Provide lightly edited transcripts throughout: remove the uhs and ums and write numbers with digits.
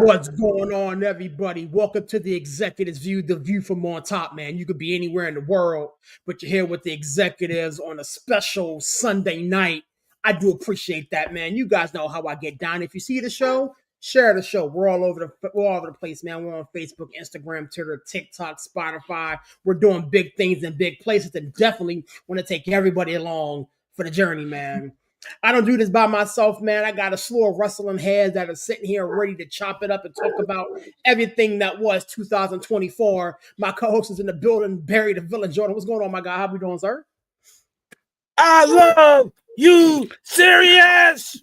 What's going on, everybody? Welcome to the Executives View, the view from on top, man. You could be anywhere in the world, but you're here with the executives on a special Sunday night. I do appreciate that, man. You guys know how I get down. If you see the show, share the show. We're all over the place, man. We're on Facebook, Instagram, Twitter, TikTok, Spotify. We're doing big things in big places, and definitely want to take everybody along for the journey, man. I don't do this by myself, man. I got a slew of wrestling heads that are sitting here ready to chop it up and talk about everything that was 2024. My co-host is in the building, Barry the Villain Jordan. What's going on, my guy? How we doing, sir? I love you, serious.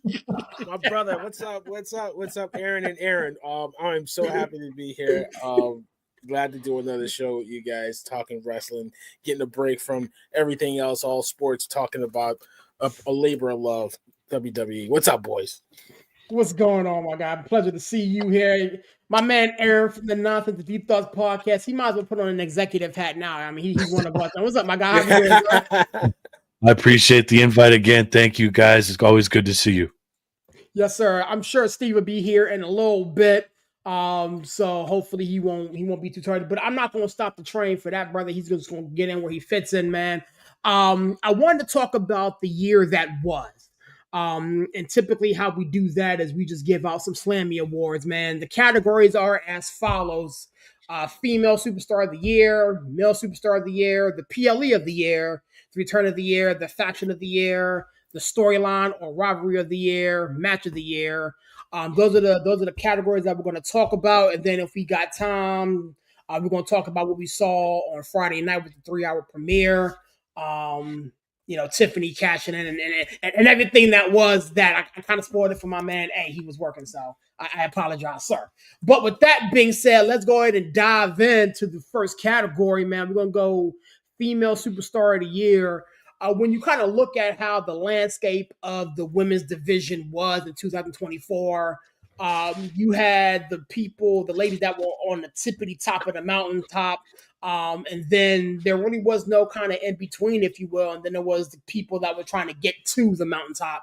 My brother, what's up, Aaron and Aaron? I'm so happy to be here. Glad to do another show with you guys, talking wrestling, getting a break from everything else, all sports, talking about a labor of love, WWE. What's up, boys? What's going on, my guy? Pleasure to see you here. My man Aaron from the Nonsense the Deep Thoughts podcast. He might as well put on an executive hat now. I mean, he's one of us. What's up, my guy? How you doing, sir? I appreciate the invite again. Thank you, guys. It's always good to see you. Yes, sir. I'm sure Steve will be here in a little bit. So hopefully he won't be too tired. But I'm not going to stop the train for that, brother. He's just going to get in where he fits in, man. I wanted to talk about the year that was. And typically how we do that is we just give out some Slammy awards, man. The categories are as follows. Female Superstar of the Year, Male Superstar of the Year, the PLE of the Year, the Return of the Year, the Faction of the Year, the Storyline or Rivalry of the Year, Match of the Year. Those are the categories that we're going to talk about. And then if we got time, we're going to talk about what we saw on Friday night with the 3-hour premiere. Tiffany cashing in and everything that was that. I kind of spoiled it for my man. Hey, he was working, so I apologize, sir. But with that being said, let's go ahead and dive into the first category, man. We're going to go Female Superstar of the Year. When you kind of look at how the landscape of the women's division was in 2024, you had the ladies that were on the tippity top of the mountaintop. And then there really was no kind of in between, if you will. And then there was the people that were trying to get to the mountaintop.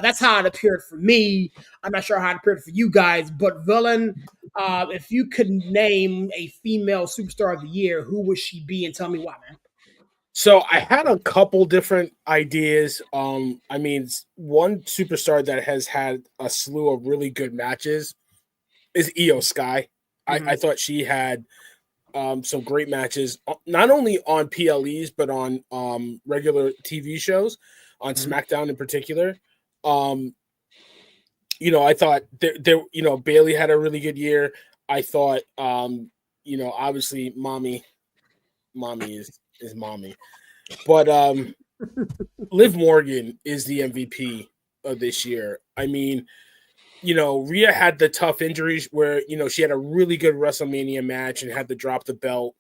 That's how it appeared for me. I'm not sure how it appeared for you guys, but Villain, if you could name a female superstar of the year, who would she be? And tell me why, man. So I had a couple different ideas. One superstar that has had a slew of really good matches is Io Sky. Mm-hmm. I thought she had some great matches, not only on PLEs, but on regular TV shows, on SmackDown in particular. I thought Bailey had a really good year. I thought, obviously mommy is mommy. But Liv Morgan is the MVP of this year. I mean, Rhea had the tough injuries where, she had a really good WrestleMania match and had to drop the belt.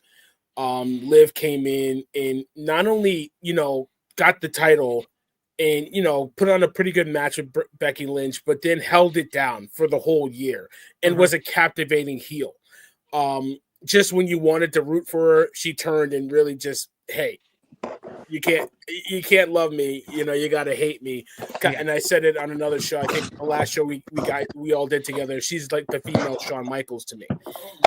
Liv came in and not only, got the title and, put on a pretty good match with Becky Lynch, but then held it down for the whole year and was a captivating heel. Just when you wanted to root for her, she turned and really just, hey, you can't love me, you gotta hate me. And I said it on another show. I think the last show we all did together. She's like the female Shawn Michaels to me.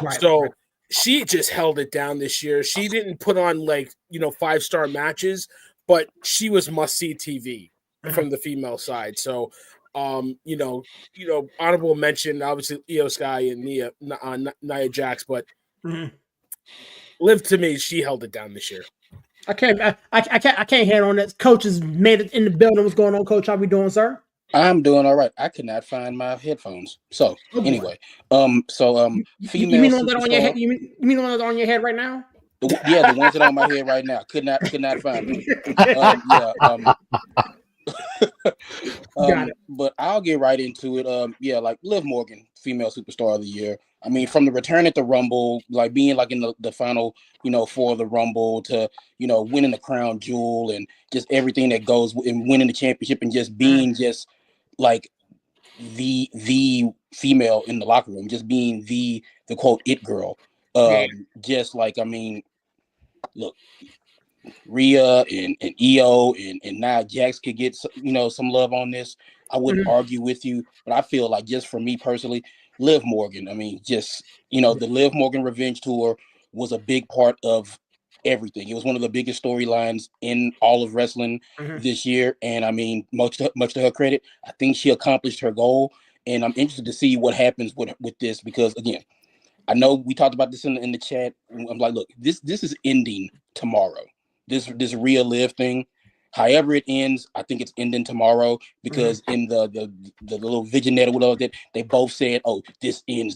Right. She just held it down this year. She didn't put on 5-star matches, but she was must-see TV from the female side. So honorable mention, obviously Io Sky and Nia Jax, but Liv, to me, she held it down this year. I can't handle on this. Coach has made it in the building. What's going on, Coach? How we doing, sir? I'm doing all right. I could not find my headphones. So anyway, female. You mean on that on your head? You mean on that on your head right now? Yeah, the ones that are on my head right now. Could not find them. Got it. But I'll get right into it. Like Liv Morgan, female superstar of the year. I mean, from the return at the Rumble, like being like in the final, for the Rumble to, winning the crown jewel and just everything that goes in winning the championship and just being just like the female in the locker room, just being the quote it girl. Just like, I mean, look, Rhea and Io and Nia Jax could get some love on this. I wouldn't argue with you, but I feel like just for me personally, Liv Morgan. I mean, just the Liv Morgan Revenge Tour was a big part of everything. It was one of the biggest storylines in all of wrestling this year, and I mean, much to her credit, I think she accomplished her goal. And I'm interested to see what happens with this because, again, I know we talked about this in the chat. I'm like, look, this is ending tomorrow. This Rhea Liv thing, however it ends, I think it's ending tomorrow because in the little vignette or whatever that they both said, oh, this ends.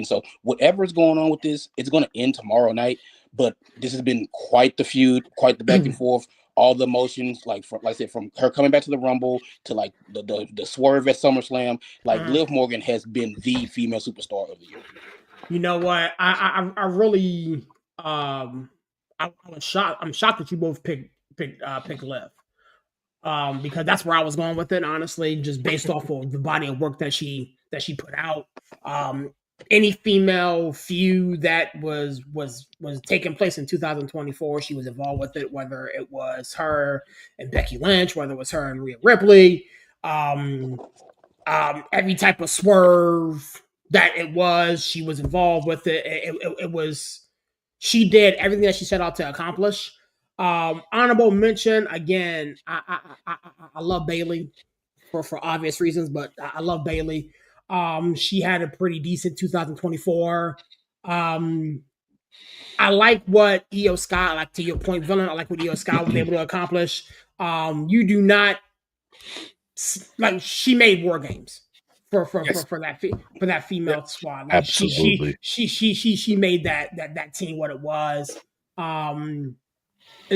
So whatever is going on with this, it's going to end tomorrow night. But this has been quite the feud, quite the back and forth. All the emotions, like I said, from her coming back to the Rumble to like the swerve at SummerSlam, like Liv Morgan has been the female superstar of the year. You know what? I really I was shocked. I'm shocked that you both picked Liv. Because that's where I was going with it, honestly, just based off of the body of work that she put out. Any female feud that was taking place in 2024, she was involved with it, whether it was her and Becky Lynch, whether it was her and Rhea Ripley, every type of swerve that it was, she was involved with it. It was, she did everything that she set out to accomplish. Honorable mention again. I love Bayley for obvious reasons, but I love Bayley. She had a pretty decent 2024. I like what Io Sky, like to your point, Villain. I like what Io Sky was able to accomplish. You do not like she made war games for that female squad. Like absolutely, she made that team what it was. And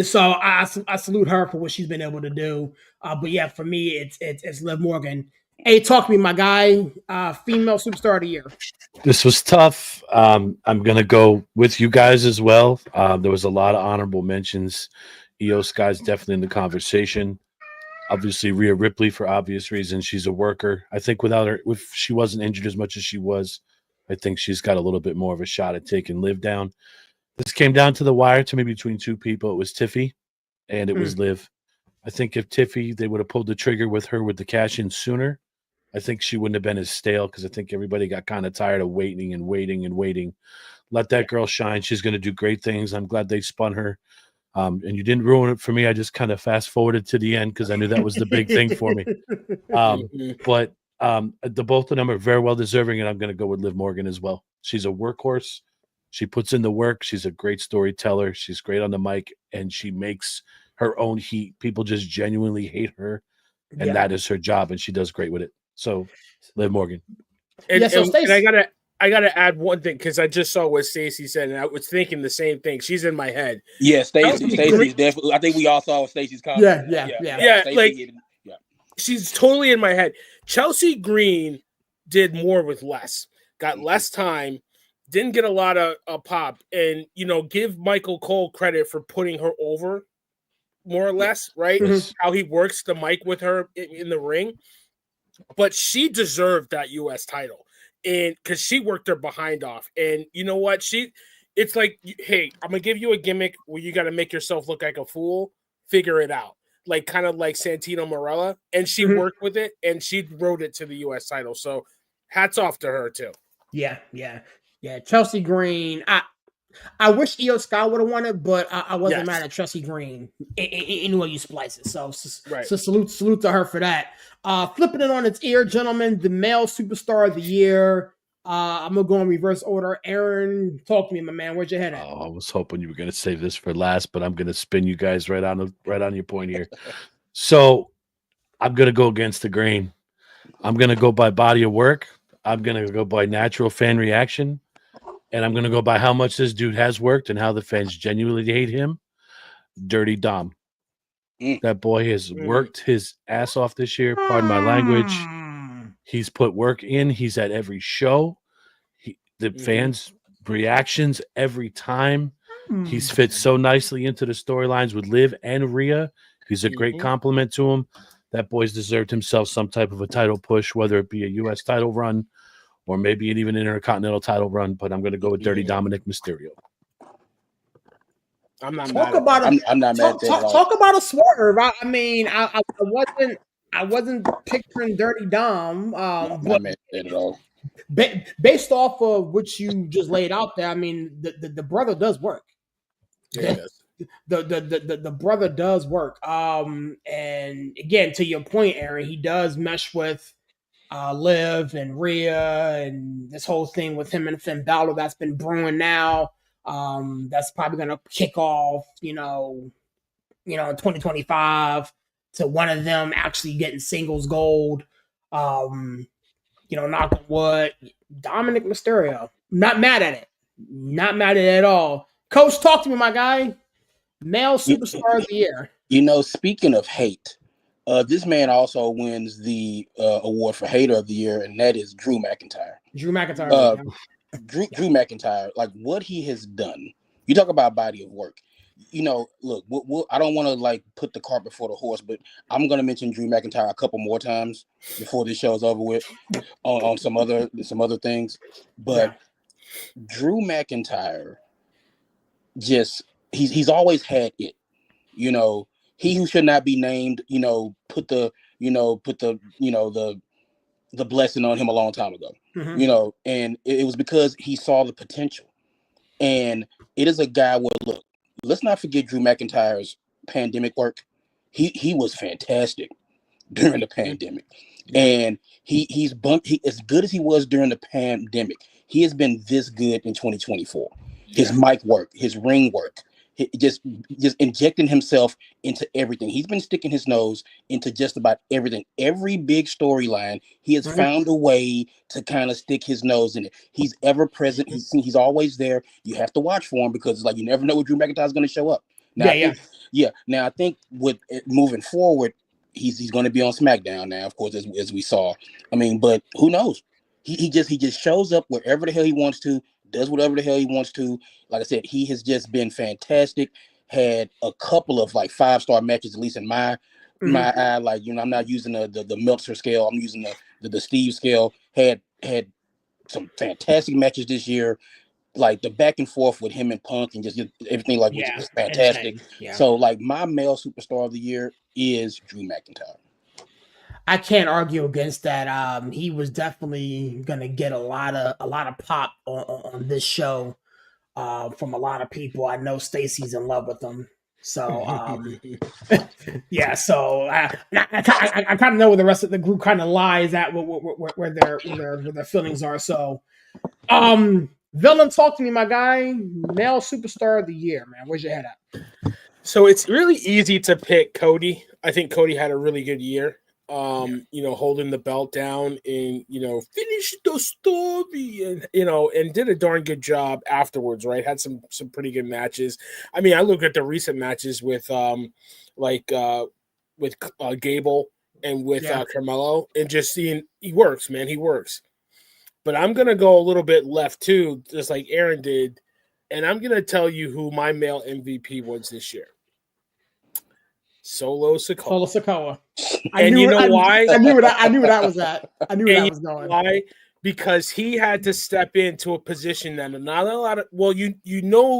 so I salute her for what she's been able to do. But yeah, for me, it's Liv Morgan. Hey, talk to me, my guy. Female superstar of the year. This was tough. I'm gonna go with you guys as well. There was a lot of honorable mentions. Io Sky's definitely in the conversation. Obviously, Rhea Ripley for obvious reasons. She's a worker. I think without her, if she wasn't injured as much as she was, I think she's got a little bit more of a shot at taking Liv down. This came down to the wire to me between two people. It was Tiffy and it was Liv. I think if Tiffy, they would have pulled the trigger with her with the cash in sooner, I think she wouldn't have been as stale because I think everybody got kind of tired of waiting. Let that girl shine. She's going to do great things. I'm glad they spun her. And you didn't ruin it for me. I just kind of fast forwarded to the end because I knew that was the big thing for me. But the both of them are very well deserving, and I'm going to go with Liv Morgan as well. She's a workhorse. She puts in the work. She's a great storyteller. She's great on the mic, and she makes her own heat. People just genuinely hate her, and that is her job, and she does great with it. So, Liv Morgan. And I gotta add one thing because I just saw what Stacey said, and I was thinking the same thing. She's in my head. Yeah, Stacey's definitely. I think we all saw Stacey's comment. Yeah. She's totally in my head. Chelsea Green did more with less. Got less time. Didn't get a lot of pop, and give Michael Cole credit for putting her over, more or less, right? How he works the mic with her in the ring, but she deserved that U.S. title. And because she worked her behind off. And you know what? It's like, hey, I'm going to give you a gimmick where you got to make yourself look like a fool. Figure it out. Like kind of like Santino Marella. And she worked with it and she rode it to the U.S. title. So hats off to her too. Yeah. Chelsea Green. I wish Io Sky would have won it, but I wasn't mad at Chelsea Green any way you splice it. So salute to her for that. Flipping it on its ear, gentlemen, the male superstar of the year. I'm gonna go in reverse order. Aaron, talk to me, my man. Where's your head at? Oh, I was hoping you were gonna save this for last, but I'm gonna spin you guys right on your point here. So I'm gonna go against the grain. I'm gonna go by body of work. I'm gonna go by natural fan reaction. And I'm going to go by how much this dude has worked and how the fans genuinely hate him. Dirty Dom. That boy has worked his ass off this year. Pardon my language. He's put work in. He's at every show. The fans' reactions every time. He's fit so nicely into the storylines with Liv and Rhea. He's a great compliment to him. That boy's deserved himself some type of a title push, whether it be a U.S. title run or maybe even an Intercontinental title run, but I'm going to go with Dirty Dominic Mysterio. I'm not mad at that. Talk about a swerve. I mean, I wasn't picturing Dirty Dom. I'm not mad at that at all. based off of what you just laid out there, I mean, the brother does work. Yeah, The brother does work. And again, to your point, Aaron, he does mesh with Liv and Rhea and this whole thing with him and Finn Balor that's been brewing now. That's probably gonna kick off, in 2025 to one of them actually getting singles gold. Knock on wood. Dominic Mysterio. Not mad at it. Not mad at it at all. Coach, talk to me, my guy. Male Superstar of the Year. Speaking of hate, this man also wins the award for Hater of the Year, and that is Drew McIntyre. Drew McIntyre. Drew McIntyre, like what he has done. You talk about body of work. Look, I don't want to like put the cart before the horse, but I'm going to mention Drew McIntyre a couple more times before this show is over with on some other things. But Drew McIntyre, just he's always had it. He who should not be named. Put the blessing on him a long time ago. Mm-hmm. And it was because he saw the potential. And it is a guy where, look, let's not forget Drew McIntyre's pandemic work. He was fantastic during the pandemic. And he's as good as he was during the pandemic. He has been this good in 2024. His mic work, his ring work, just injecting himself into everything. He's been sticking his nose into just about everything. Every big storyline, he has found a way to kind of stick his nose in it. He's ever present. He's always there. You have to watch for him because like you never know what Drew McIntyre is going to show up. Now, Now I think with moving forward, he's going to be on SmackDown now, of course, as we saw. I mean, but who knows? He just shows up wherever the hell he wants to. Does whatever the hell he wants to. Like I said, he has just been fantastic. Had a couple of like 5-star matches, at least in my eye. Like, I'm not using the Meltzer scale. I'm using the Steve scale. Had some fantastic matches this year. Like the back and forth with him and Punk and just everything was fantastic. So like my male superstar of the year is Drew McIntyre. I can't argue against that. He was definitely gonna get a lot of pop on this show from a lot of people. I know Stacy's in love with him, so So I kind of know where the rest of the group kind of lies at where their feelings are. So, Villain, talk to me, my guy. Male Superstar of the Year, man. Where's your head at? So it's really easy to pick Cody. I think Cody had a really good year. Holding the belt down and, finish the story and did a darn good job afterwards, right? Had some pretty good matches. I mean, I look at the recent matches with Gable and with Carmelo and just seeing he works, man. He works. But I'm going to go a little bit left too, just like Aaron did. And I'm going to tell you who my male MVP was this year. Solo Sikoa. I knew why? I knew where that was at. I knew where that was going. Why? Because he had to step into a position that not a lot of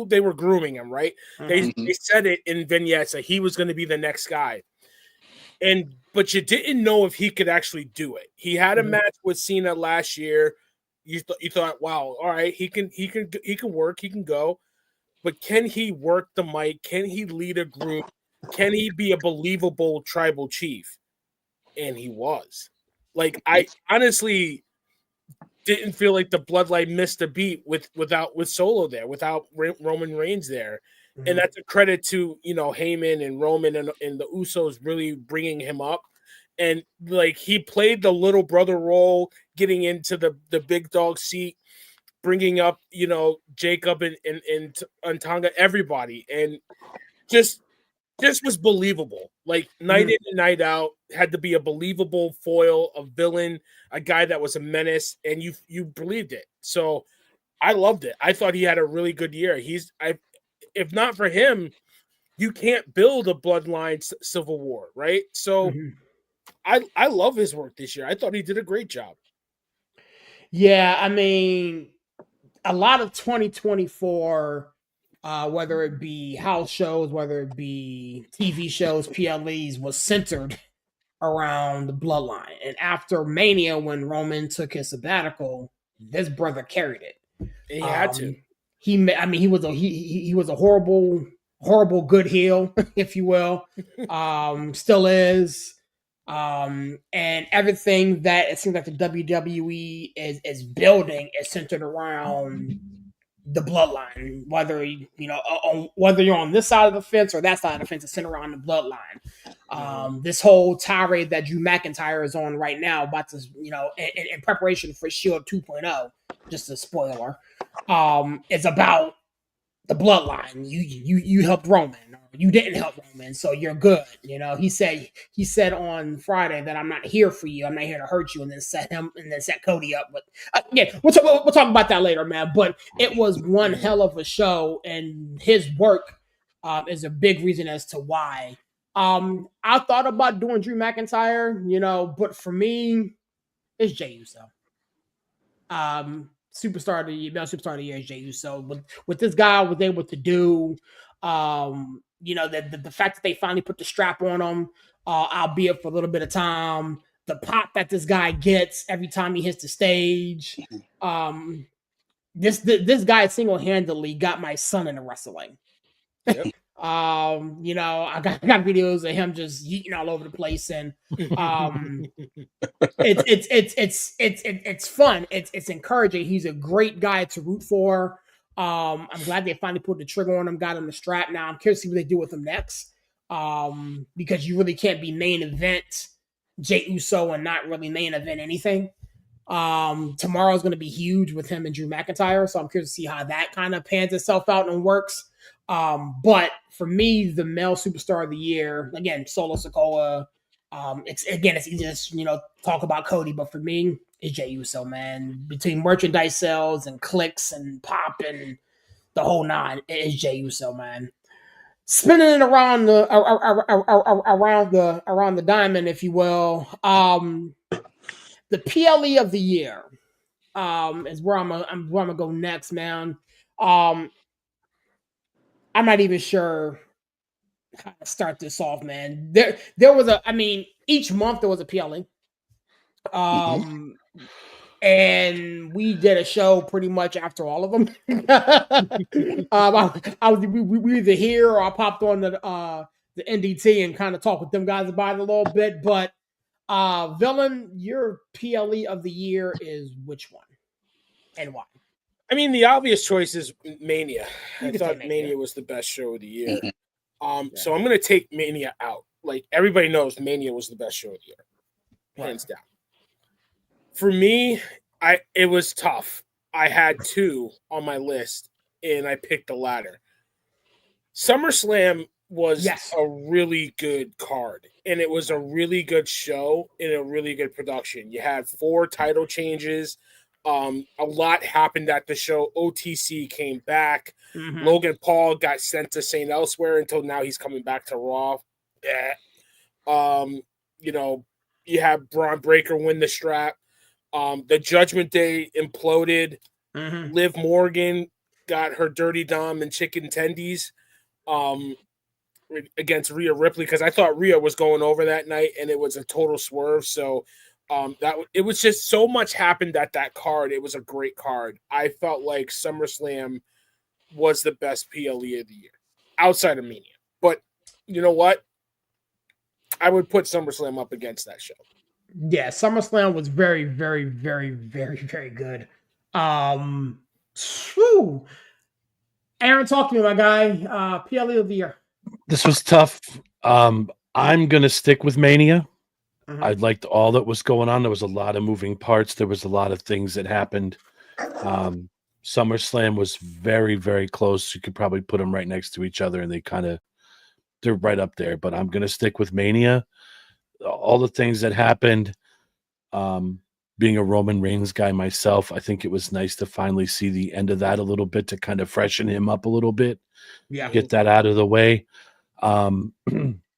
they were grooming him, right? Mm-hmm. They said it in vignettes that he was going to be the next guy. But you didn't know if he could actually do it. He had a match with Cena last year. You thought, wow, all right, he can work, he can go. But can he work the mic? Can he lead a group? Can he be a believable tribal chief? And he was. Like, I honestly didn't feel like the Bloodline missed a beat with Solo there, without Roman Reigns there. Mm-hmm. And that's a credit to, Heyman and Roman and the Usos really bringing him up. And, like, he played the little brother role, getting into the big dog seat, bringing up, Jacob and Tonga, everybody. And just was believable. Like, night in and night out, had to be a believable foil, a villain, a guy that was a menace, and you believed it. So I loved it. I thought he had a really good year. If not for him, you can't build a Bloodline civil war, right? So I love his work this year. I thought he did a great job. Yeah, I mean, a lot of 2024, whether it be house shows, whether it be TV shows, PLEs, was centered around the Bloodline. And after Mania, when Roman took his sabbatical, this brother carried it. He had to. He was a horrible good heel, if you will. Still is. And everything that it seems like the WWE is building is centered around the bloodline. Whether whether you're on this side of the fence or that side of the fence, it's centered around the bloodline. This whole tirade that Drew McIntyre is on right now, about to in preparation for Shield 2.0, just a spoiler, is about the bloodline. You helped Roman, or you didn't help Roman, so you're good. He said on Friday that I'm not here for you. I'm not here to hurt you, and then set Cody up. But yeah, we'll talk about that later, man. But it was one hell of a show, and his work is a big reason as to why. I thought about doing Drew McIntyre, but for me, it's Jey Uso. Superstar of the year is Jey Uso. What this guy was able to do, the fact that they finally put the strap on him, albeit for a little bit of time, the pop that this guy gets every time he hits the stage. This guy single-handedly got my son into wrestling. Yep. I got videos of him just yeeting all over the place, and it's fun. It's encouraging. He's a great guy to root for. I'm glad they finally put the trigger on him, got him the strap. Now I'm curious to see what they do with him next. Because you really can't be main event Jey Uso and not really main event anything. Tomorrow's going to be huge with him and Drew McIntyre, so I'm curious to see how that kind of pans itself out and works. But for me, the male superstar of the year, again, Solo Sikoa. It's easy to talk about Cody, but for me, it's Jey Uso, man. Between merchandise sales and clicks and pop and the whole nine, it's Jey Uso, man. Spinning it around the diamond, if you will. The PLE of the year is where I'm gonna go next, man. I'm not even sure how to start this off, man. There was each month there was a PLE. And we did a show pretty much after all of them. We were either here or I popped on the NDT and kind of talked with them guys about it a little bit. But Villain, your PLE of the year is which one and why? I mean, the obvious choice is Mania. I thought Mania was the best show of the year. So I'm going to take Mania out. Like, everybody knows Mania was the best show of the year. Hands down. For me, it was tough. I had two on my list, and I picked the latter. SummerSlam was a really good card, and it was a really good show and a really good production. You had 4 title changes. A lot happened at the show. OTC came back. Logan Paul got sent to St. Elsewhere until now he's coming back to Raw. You have Braun Breaker win the strap. The Judgment Day imploded. Liv Morgan got her Dirty Dom and chicken tendies against Rhea Ripley, because I thought Rhea was going over that night, and it was a total swerve. So it was just so much happened at that card. It was a great card. I felt like SummerSlam was the best PLE of the year outside of Mania. But you know what? I would put SummerSlam up against that show. Yeah, SummerSlam was very, very, very, very, very good. Aaron, talk to me, my guy. PLE of the year. This was tough. I'm going to stick with Mania. I liked all that was going on. There was a lot of moving parts. There was a lot of things that happened. SummerSlam was very, very close. You could probably put them right next to each other, and they're right up there. But I'm going to stick with Mania. All the things that happened, being a Roman Reigns guy myself, I think it was nice to finally see the end of that a little bit, to kind of freshen him up a little bit. Get that out of the way.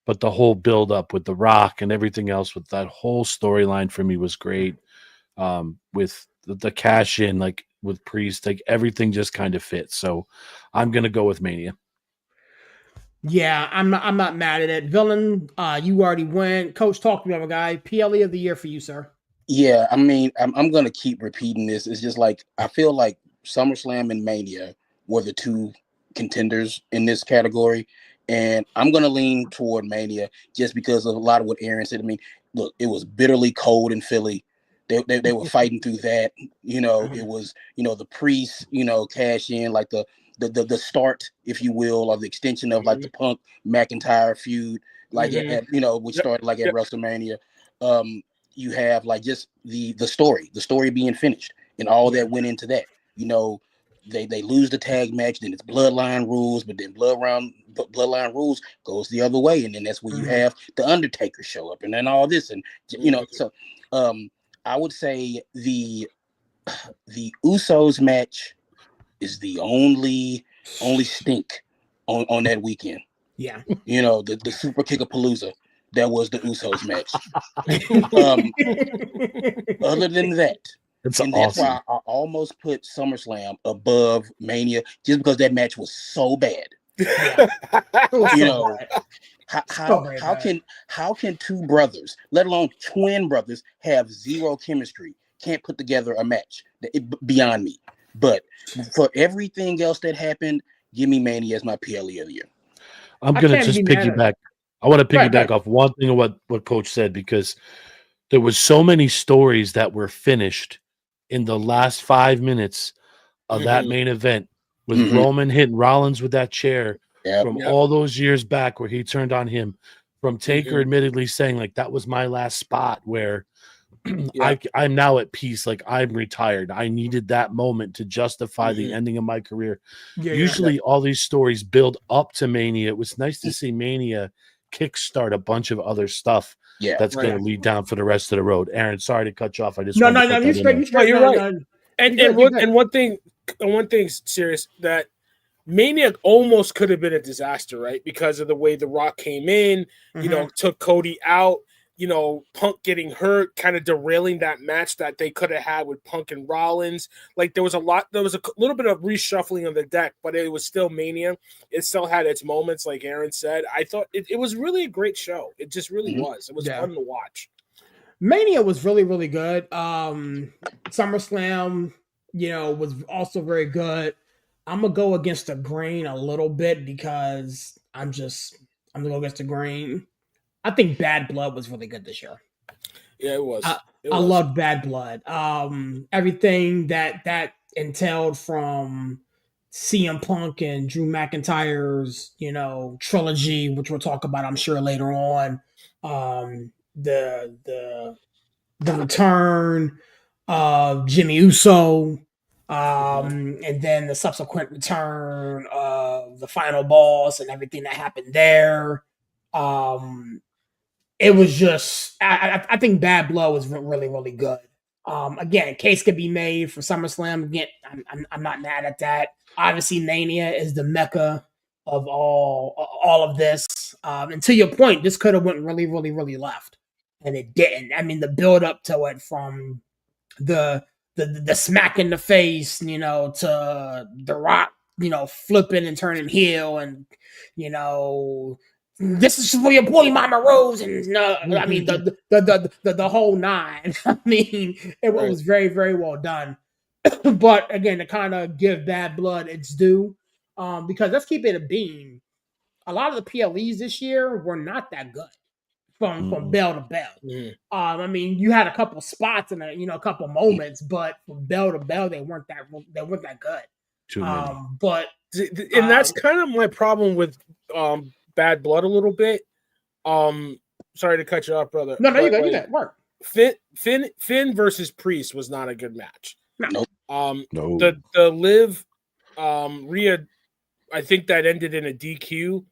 But the whole build up with The Rock and everything else with that whole storyline for me was great. With the cash in, like with Priest, like everything just kind of fits. So I'm going to go with Mania. Yeah, I'm not mad at it. Villain, you already went. Coach, talk to me, my guy. PLE of the year for you, sir. Yeah, I mean, I'm gonna keep repeating this. It's just like I feel like SummerSlam and Mania were the two contenders in this category, and I'm gonna lean toward Mania just because of a lot of what Aaron said. I mean, look, it was bitterly cold in Philly. They were fighting through that. It was the Priest cash in, like the start, if you will, or the extension of like the Punk McIntyre feud, like which started like at WrestleMania. You have like just the story being finished and all that went into that. They lose the tag match, then it's bloodline rules, but then bloodline rules goes the other way, and then that's where you have the Undertaker show up, and then all this, and so I would say the Usos match is the only stink on that weekend. Yeah. The Super Kickapalooza. That was the Usos match. Other than that, that's why I almost put SummerSlam above Mania, just because that match was so bad. How can two brothers, let alone twin brothers, have zero chemistry? Can't put together a match. Beyond me. But for everything else that happened, give me Mania as my PLE of the year. I'm gonna just piggyback. I want to piggyback off one thing of what Coach said, because there was so many stories that were finished in the last 5 minutes of that main event with Roman hitting Rollins with that chair from all those years back where he turned on him, from Taker admittedly saying like that was my last spot where I'm now at peace, like I'm retired. I needed that moment to justify the ending of my career. Usually all these stories build up to Mania. It was nice to see Mania kickstart a bunch of other stuff that's going to lead down for the rest of the road. Aaron, sorry to cut you off. I just you're right. And one thing serious, that Mania almost could have been a disaster, right? Because of the way The Rock came in, took Cody out, Punk getting hurt, kind of derailing that match that they could have had with Punk and Rollins. Like there was a little bit of reshuffling of the deck, but it was still Mania. It still had its moments, like Aaron said. I thought it was really a great show. It just really was. It was fun to watch. Mania was really, really good. SummerSlam, was also very good. I'm gonna go against the grain a little bit because I'm gonna go against the grain. I think Bad Blood was really good this year. Yeah, it was. I loved Bad Blood. Everything that entailed from CM Punk and Drew McIntyre's, trilogy, which we'll talk about, I'm sure, later on. The return of Jimmy Uso, and then the subsequent return of the final boss and everything that happened there. It was just, I think Bad Blood was really, really good. Again, case could be made for SummerSlam. Again, I'm not mad at that. Obviously, Mania is the mecca of all of this. And to your point, this could have went really, really, really left, and it didn't. I mean, the build up to it, from the smack in the face, to The Rock, flipping and turning heel, and this is for your boy Mama Rose, and I mean the whole nine. I mean, it was very, very well done. But again, to kind of give Bad Blood its due, because let's keep it a beam. A lot of the PLEs this year were not that good from bell to bell. I mean, you had a couple spots and a couple moments, but from bell to bell, they weren't that good. Too many. But and that's kind of my problem with Bad Blood a little bit. Sorry to cut you off, brother. No, you got work. Finn versus Priest was not a good match. No. No. The Liv Rhea, I think that ended in a DQ.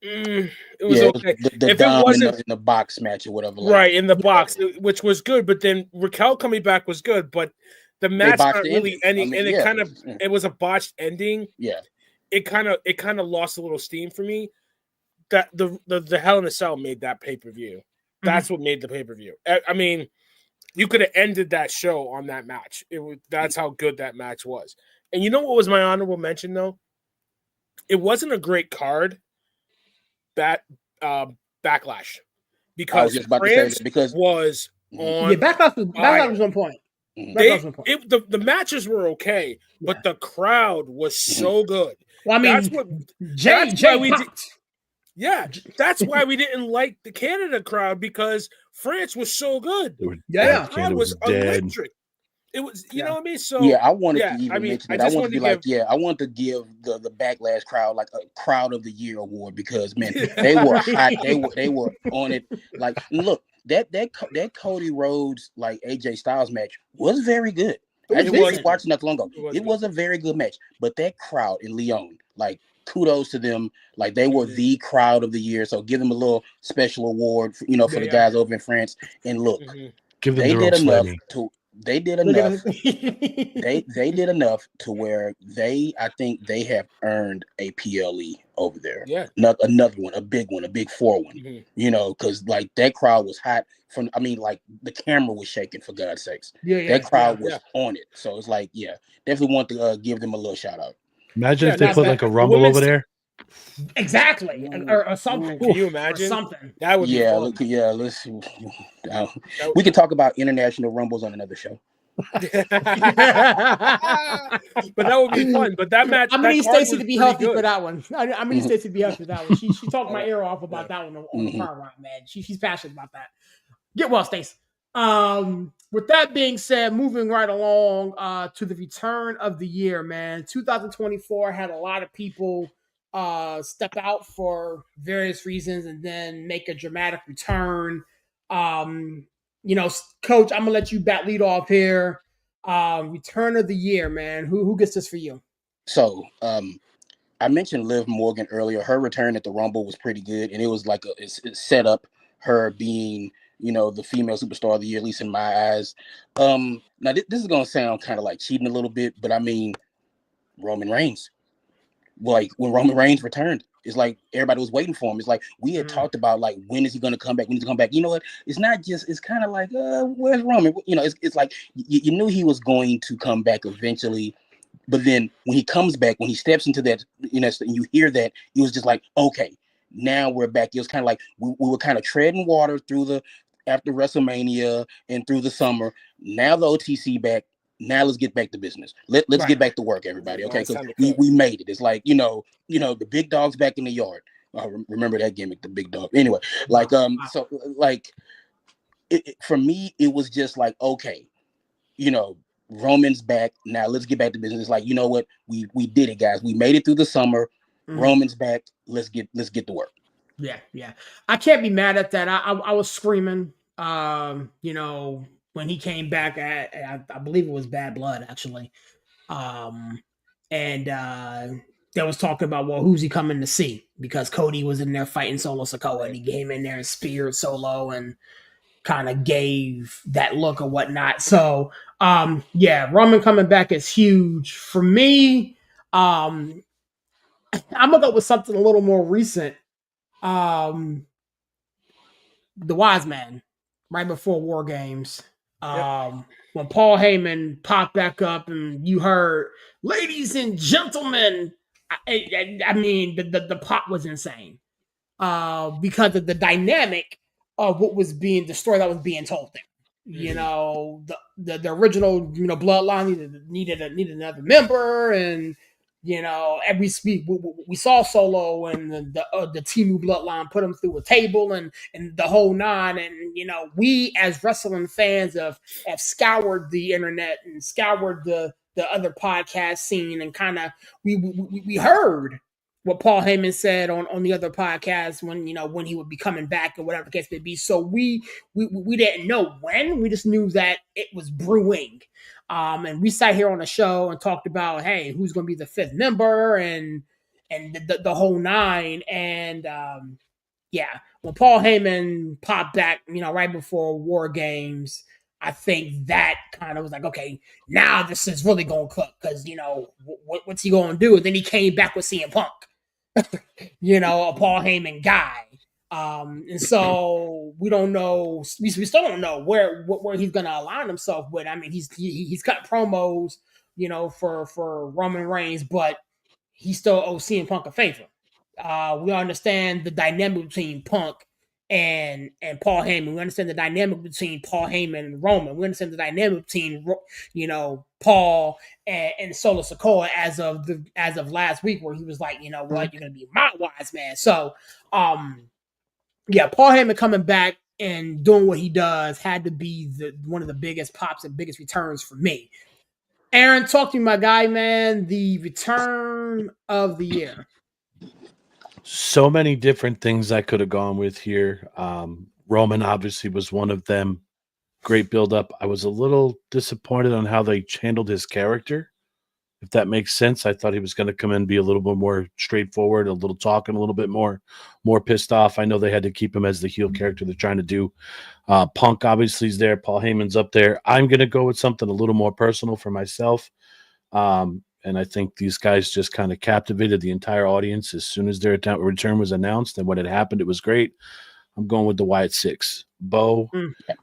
It was okay. If it wasn't in the box match or whatever, right, in the box, which was good. But then Raquel coming back was good, but the match not really ending, and it was a botched ending. Yeah, it kind of lost a little steam for me. That the Hell in a Cell made that pay-per-view. That's what made the pay-per-view. I mean, you could have ended that show on that match. That's how good that match was. And you know what was my honorable mention though? It wasn't a great card. Backlash, because France was on. Backlash was on point. The matches were okay, but the crowd was so good. Well, I mean, that's why we did. popped. Yeah, that's why we didn't like the Canada crowd, because France was so good. The crowd was electric. It was, you know what I mean? So I wanted to even mention that. I wanted to be like, I want to give the Backlash crowd like a Crowd of the Year award, because man, they were hot. They were on it. Like, look, that Cody Rhodes like AJ Styles match was very good. I was watching not long ago. It was a very good match, but that crowd in Lyon, like, kudos to them. Like, they were the Crowd of the Year. So give them a little special award, for the guys over in France. And look, give them they did enough Slammy. They did enough. they did enough to where I think they have earned a PLE over there. Yeah, another one, a big 4-1. Because like that crowd was hot. Like the camera was shaking, for God's sakes. That crowd was on it. So it's like, definitely want to give them a little shout out. Imagine if they put like a Rumble over there. Exactly, or something. Can you imagine? Or something. That would be fun. Let's. We can talk about international rumbles on another show. But that would be fun. But that match, I'm gonna need Stacey to be healthy for that one. I'm gonna need Stacey to be healthy for that one. She talked my ear off about that one on the car ride, man. She's passionate about that. Get well, Stacey. With that being said, moving right along to the return of the year, man. 2024 had a lot of people step out for various reasons and then make a dramatic return. Coach, I'm gonna let you lead off here. Return of the year, man. Who gets this for you? So, I mentioned Liv Morgan earlier. Her return at the Rumble was pretty good, and it was like it set up her being, the female superstar of the year, at least in my eyes. Now this is gonna sound kind of like cheating a little bit, but I mean, Roman Reigns. Like, when Roman Reigns returned, it's like everybody was waiting for him. It's like we had talked about, like, when is he going to come back? When is he come back? You know what? It's not just. It's kind of like, where's Roman? It's like you knew he was going to come back eventually, but then when he comes back, when he steps into that, and you hear that, it was just like, okay, now we're back. It was kind of like we were kind of treading water after WrestleMania and through the summer. Now the OTC back. Now let's get back to business. Let's get back to work, everybody. Okay, because we made it. It's like, the big dog's back in the yard. Remember that gimmick, the big dog. Anyway, like so like for me, it was just like, okay, Roman's back. Now let's get back to business. It's like, you know what, we did it, guys. We made it through the summer. Roman's back. Let's get to work. Yeah. I can't be mad at that. I was screaming. When he came back I believe it was Bad Blood, actually. And there was talking about, well, who's he coming to see? Because Cody was in there fighting Solo Sikoa, and he came in there and speared Solo and kind of gave that look or whatnot. So, Roman coming back is huge. For me, I'm going to go with something a little more recent. The Wise Man, right before War Games. When Paul Heyman popped back up and you heard, ladies and gentlemen, I mean, the pop was insane because of the dynamic of what was the story that was being told there. The original, bloodline needed another member, and every speak we saw Solo and the Timu bloodline put him through a table and the whole nine. And we as wrestling fans have scoured the internet and scoured the other podcast scene, and kind of we heard what Paul Heyman said on the other podcast when he would be coming back or whatever the case may be. So we didn't know when. We just knew that it was brewing. And we sat here on a show and talked about, hey, who's going to be the fifth member and the whole nine. And when Paul Heyman popped back, right before War Games, I think that kind of was like, okay, now this is really going to cook, because what's he going to do? And then he came back with CM Punk, a Paul Heyman guy. And so we don't know. We still don't know where he's going to align himself with. I mean, he's cut promos, for Roman Reigns, but he still owes CM Punk a favor. We understand the dynamic between Punk and Paul Heyman. We understand the dynamic between Paul Heyman and Roman. We understand the dynamic between Paul and Solo Sikoa as of last week, where he was like, you know what, you're gonna be my wise man. So yeah, Paul Heyman coming back and doing what he does had to be one of the biggest pops and biggest returns for me. Aaron, talk to me, my guy, man. The return of the year. So many different things I could have gone with here. Roman obviously was one of them. Great build up. I was a little disappointed on how they handled his character. If that makes sense, I thought he was going to come in and be a little bit more straightforward, a little talking, a little bit more pissed off. I know they had to keep him as the heel character they're trying to do. Punk obviously is there. Paul Heyman's up there. I'm going to go with something a little more personal for myself. And I think these guys just kind of captivated the entire audience as soon as their return was announced. And when it happened, it was great. I'm going with the Wyatt Six. Bo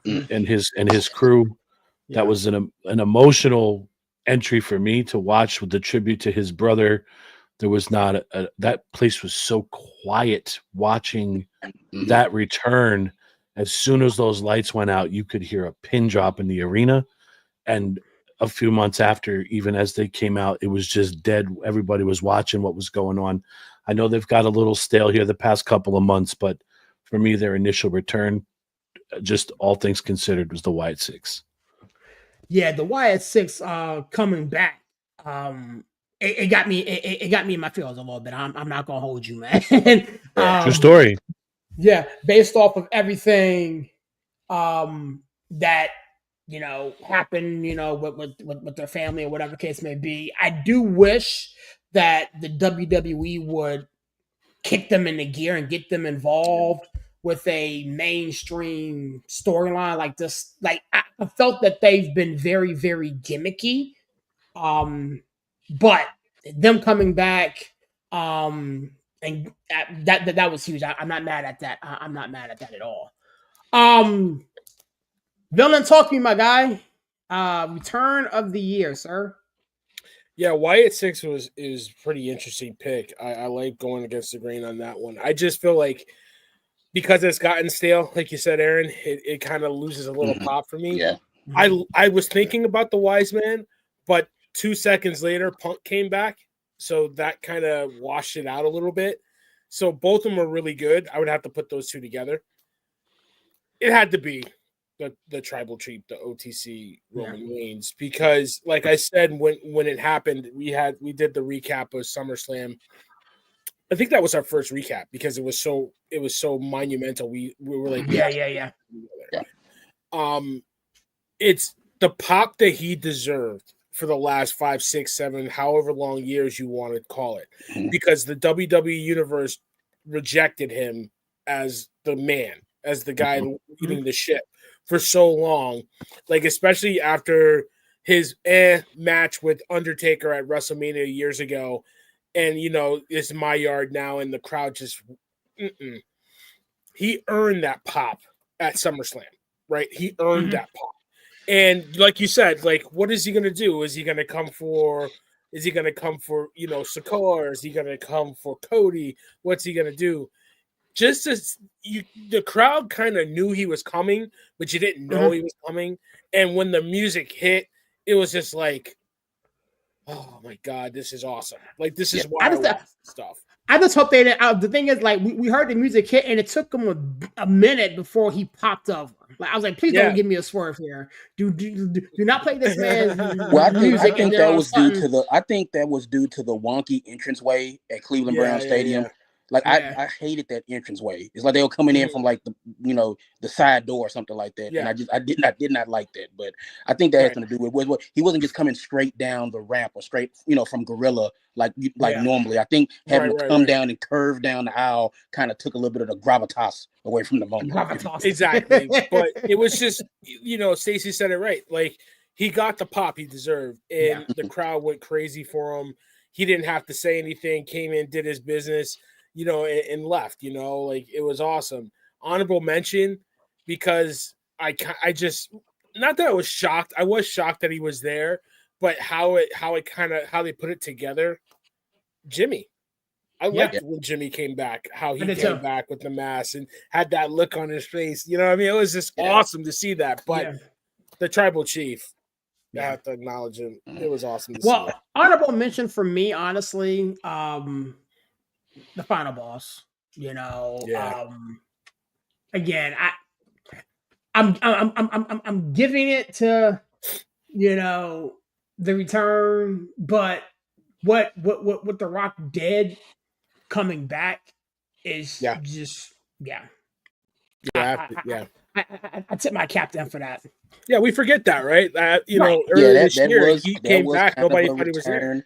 and his crew. That was an emotional entry for me to watch with the tribute to his brother. There was not that place was so quiet watching that return. As soon as those lights went out, you could hear a pin drop in the arena. And a few months after, even as they came out, it was just dead. Everybody was watching what was going on. I know they've got a little stale here the past couple of months, but for me, their initial return, just all things considered, was the Wyatt Six. Yeah, the Wyatt Six coming back. It got me. It got me in my feelings a little bit. I'm not gonna hold you, man. True story. Yeah, based off of everything that happened, with their family or whatever case may be. I do wish that the WWE would kick them into gear and get them involved with a mainstream storyline like this. Like, I felt that they've been very, very gimmicky. But them coming back, and that was huge. I'm not mad at that. I'm not mad at that at all. Villain, talk to me, my guy. Return of the year, sir. Yeah, Wyatt Six is pretty interesting pick. I like going against the grain on that one. I just feel like because it's gotten stale, like you said, Aaron, it kind of loses a little pop for me. Yeah. I was thinking about the Wise Man, but 2 seconds later, Punk came back, so that kind of washed it out a little bit. So both of them are really good. I would have to put those two together. It had to be the tribal treat, the OTC Roman Reigns, because like I said, when it happened, we did the recap of SummerSlam. I think that was our first recap because it was so monumental. We were like, yeah. It's the pop that he deserved for the last 5, 6, 7, however long years you want to call it, because the WWE universe rejected him as the man, as the guy leading the ship for so long, like especially after his match with Undertaker at WrestleMania years ago, and it's my yard now, and the crowd just he earned that pop at SummerSlam, right? He earned that pop, and like you said, like what is he gonna do? Is he gonna come for Sikoa, or is he gonna come for Cody? What's he gonna do? Just as the crowd kind of knew he was coming, but you didn't know he was coming. And when the music hit, it was just like, oh my God, this is awesome. Like, this is why I watch stuff. I just hope they didn't. The thing is, like, we heard the music hit, and it took him a minute before he popped over. Like, I was like, please don't give me a swerve here. Do not play this man's music. I think that was due to the wonky entranceway at Cleveland Brown Stadium. Yeah. Like I hated that entranceway. It's like they were coming in from like the side door or something like that. Yeah. And I did not like that. But I think that has something to do with what he wasn't just coming straight down the ramp or straight, from Gorilla like normally. I think having to come down and curve down the aisle kind of took a little bit of the gravitas away from the moment. Exactly. But it was just, Stacey said it right. Like, he got the pop he deserved, and the crowd went crazy for him. He didn't have to say anything, came in, did his business, and left, like, it was awesome. Honorable mention, because I just, not that I was shocked. I was shocked that he was there, but how they put it together. Jimmy. I liked when Jimmy came back, how he came back with the mask and had that look on his face. You know what I mean? It was just awesome to see that. But the tribal chief, I have to acknowledge him. It was awesome to see. Well, honorable mention for me, honestly, the final boss. You know, again, I'm giving it to, you know, the return, but what The Rock did coming back is just I tip my cap down for that. Yeah, we forget that, right? Know, earlier this year he came back. Nobody thought he was there.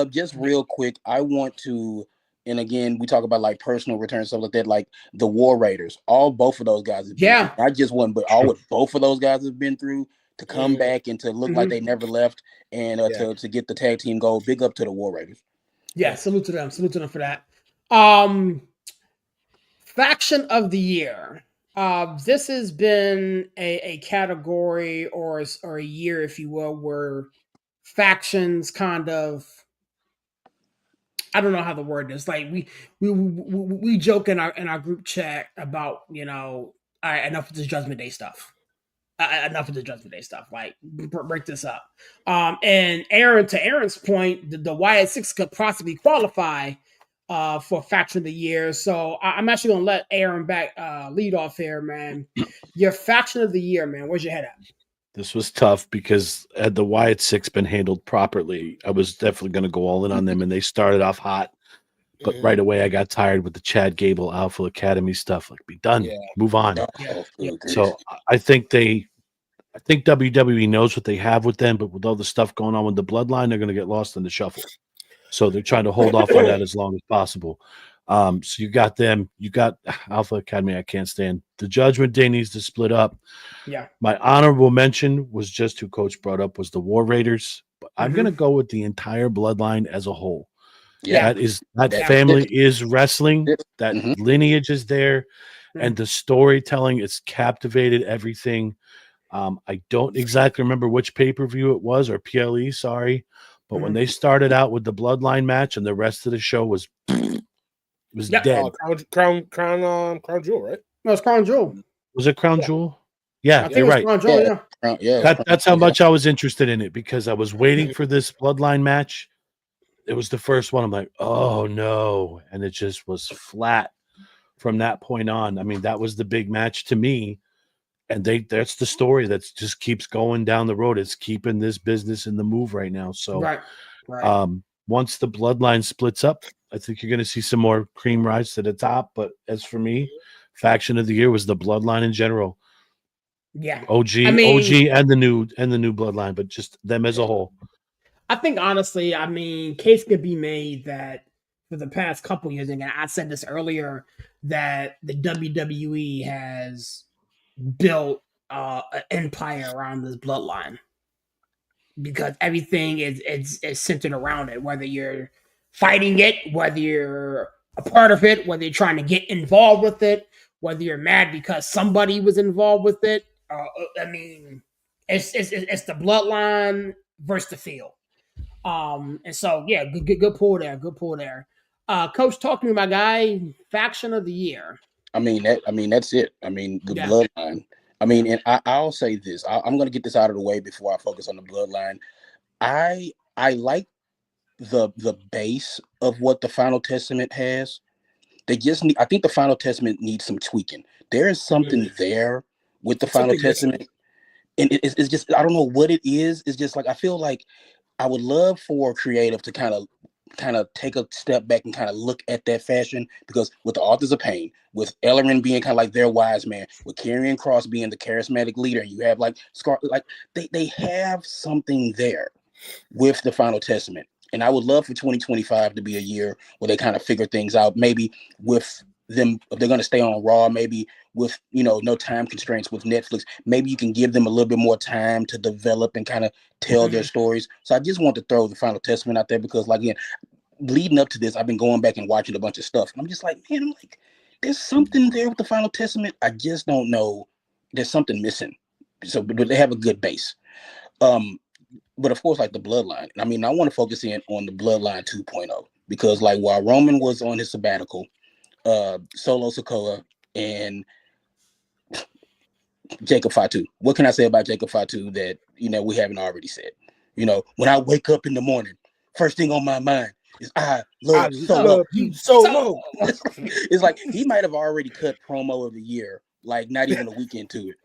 Just real quick, I want to, and again, we talk about like personal returns, stuff like that, like the War Raiders. Both of those guys have been through. Not just one, but all what both of those guys have been through to come back and to look like they never left, and to get the tag team gold. Big up to the War Raiders. Yeah, salute to them. Salute to them for that. Faction of the year. This has been a category or a year, if you will, where factions kind of, I don't know how the word is. Like we joke in our group chat about, you know, all right, enough of this Judgment Day stuff. Enough of the Judgment Day stuff. Like, break this up. And Aaron, to Aaron's point, the Wyatt Six could possibly qualify for Faction of the Year. So I'm actually gonna let Aaron back lead off here, man. Your Faction of the Year, man. Where's your head at? This was tough because had the Wyatt Six been handled properly, I was definitely going to go all in on them, and they started off hot. But right away, I got tired with the Chad Gable Alpha Academy stuff. Like, be done, move on. So I think WWE knows what they have with them, but with all the stuff going on with the Bloodline, they're going to get lost in the shuffle. So they're trying to hold off on that as long as possible. So you got them. You got Alpha Academy. I can't stand. The Judgment Day needs to split up. Yeah. My honorable mention was just who Coach brought up was the War Raiders. But I'm going to go with the entire Bloodline as a whole. Yeah. That family is wrestling. That lineage is there. And the storytelling is captivated everything. I don't exactly remember which pay-per-view it was or PLE, sorry. But when they started out with the Bloodline match and the rest of the show was dead. Crown Jewel, right? No, it's Crown Jewel. Was it Crown Jewel? Yeah, you're right. Crown Jewel, That's how much I was interested in it because I was waiting for this Bloodline match. It was the first one. I'm like, oh no. And it just was flat from that point on. I mean, that was the big match to me. And that's the story that just keeps going down the road. It's keeping this business in the move right now. So once the Bloodline splits up, I think you're going to see some more cream rise to the top. But as for me, Faction of the Year was the Bloodline in general. Yeah. OG and the new Bloodline, but just them as a whole. I think honestly, I mean, case could be made that for the past couple years, and I said this earlier, that the WWE has built an empire around this bloodline because everything is centered around it. Whether you're fighting it, whether you're a part of it, whether you're trying to get involved with it, whether you're mad because somebody was involved with it. I mean, it's the bloodline versus the field. And so yeah, good pull there. Good pull there. Coach, talk to me, my guy. Faction of the Year. I mean, that's it. I mean, the Bloodline. I mean, and I'll say this. I'm going to get this out of the way before I focus on the Bloodline. I like the base of what the Final Testament has. They just need. I think the Final Testament needs some tweaking. There is something there with the Final Testament, and it's just, I don't know what it is. It's just like, I feel like I would love for creative to kind of take a step back and kind of look at that fashion, because with the Authors of Pain, with Ellerin being kind of like their wise man, with Karrion Kross being the charismatic leader, you have like Scar, like they have something there with the Final Testament. And I would love for 2025 to be a year where they kind of figure things out, maybe with them, if they're going to stay on Raw, maybe with, no time constraints with Netflix, maybe you can give them a little bit more time to develop and kind of tell their stories. So I just want to throw the Final Testament out there because, like, again, leading up to this, I've been going back and watching a bunch of stuff. And I'm just like, man, there's something there with the Final Testament. I just don't know. There's something missing. So, but they have a good base. But of course, like the Bloodline. I mean, I want to focus in on the Bloodline 2.0. because like while Roman was on his sabbatical, Solo Sikoa and Jacob Fatu. What can I say about Jacob Fatu that we haven't already said? When I wake up in the morning, first thing on my mind is I love Solo. Solo. It's like he might have already cut promo of the year, like not even a week into it.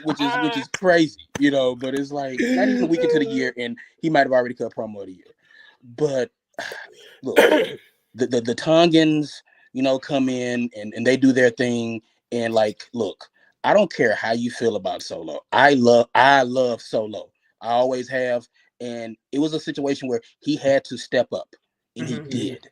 Which is crazy. But it's like not even a week into the year, and he might have already cut promo of the year. But look, the Tongans, come in and they do their thing. And like, look, I don't care how you feel about Solo. I love Solo. I always have. And it was a situation where he had to step up, and he did.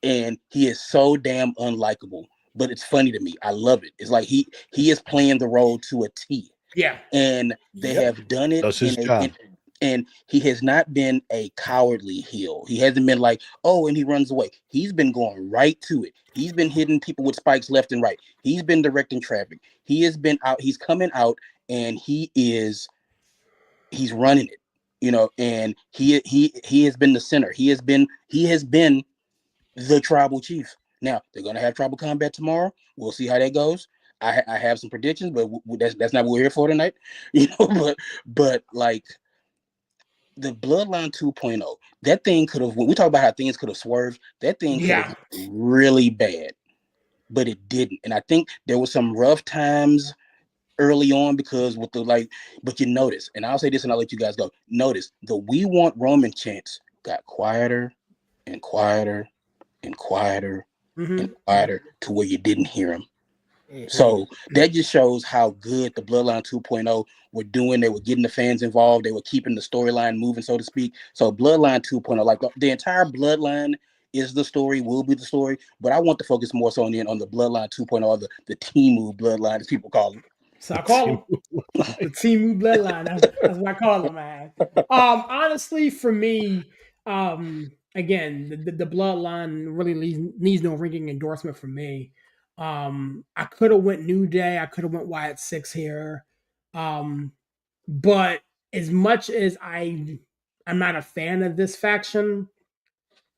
And he is so damn unlikable. But it's funny to me. I love it. It's like he is playing the role to a T. Yeah. And they have done it. That's his job. And he has not been a cowardly heel. He hasn't been like, oh, and he runs away. He's been going right to it. He's been hitting people with spikes left and right. He's been directing traffic. He has been out. He's coming out, and he's running it. And he has been the center. He has been the tribal chief. Now they're gonna have tribal combat tomorrow. We'll see how that goes. I have some predictions, but that's not what we're here for tonight. But like. The Bloodline 2.0, that thing could have, when we talk about how things could have swerved, that thing could have been really bad, but it didn't. And I think there was some rough times early on because with but you notice, and I'll say this and I'll let you guys go. Notice the "We Want Roman" chants got quieter and quieter and quieter and quieter to where you didn't hear them. So that just shows how good the Bloodline 2.0 were doing. They were getting the fans involved. They were keeping the storyline moving, so to speak. So Bloodline 2.0, like the entire Bloodline is the story, will be the story. But I want to focus more so on the Bloodline 2.0, the Temu Bloodline, as people call it. So I call them the Temu Bloodline. That's what I call them, man. Honestly, for me, again, the Bloodline really needs no ringing endorsement from me. I could have went New Day. I could have went Wyatt Six here. But as much as I'm not a fan of this faction,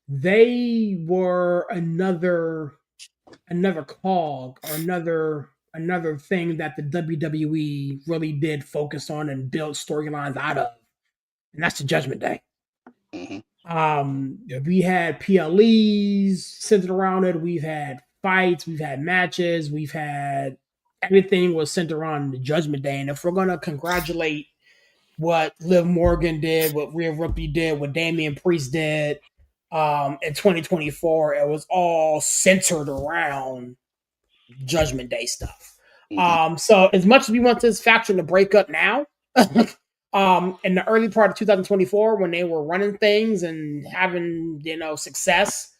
they were another cog or another thing that the WWE really did focus on and build storylines out of, and that's the Judgment Day. We had PLEs centered around it. We've had fights. We've had matches. We've had everything was centered around the Judgment Day. And if we're gonna congratulate what Liv Morgan did, what Rhea Ripley did, what Damian Priest did in 2024, it was all centered around Judgment Day stuff. So as much as we want this faction to break up now, in the early part of 2024, when they were running things and having success,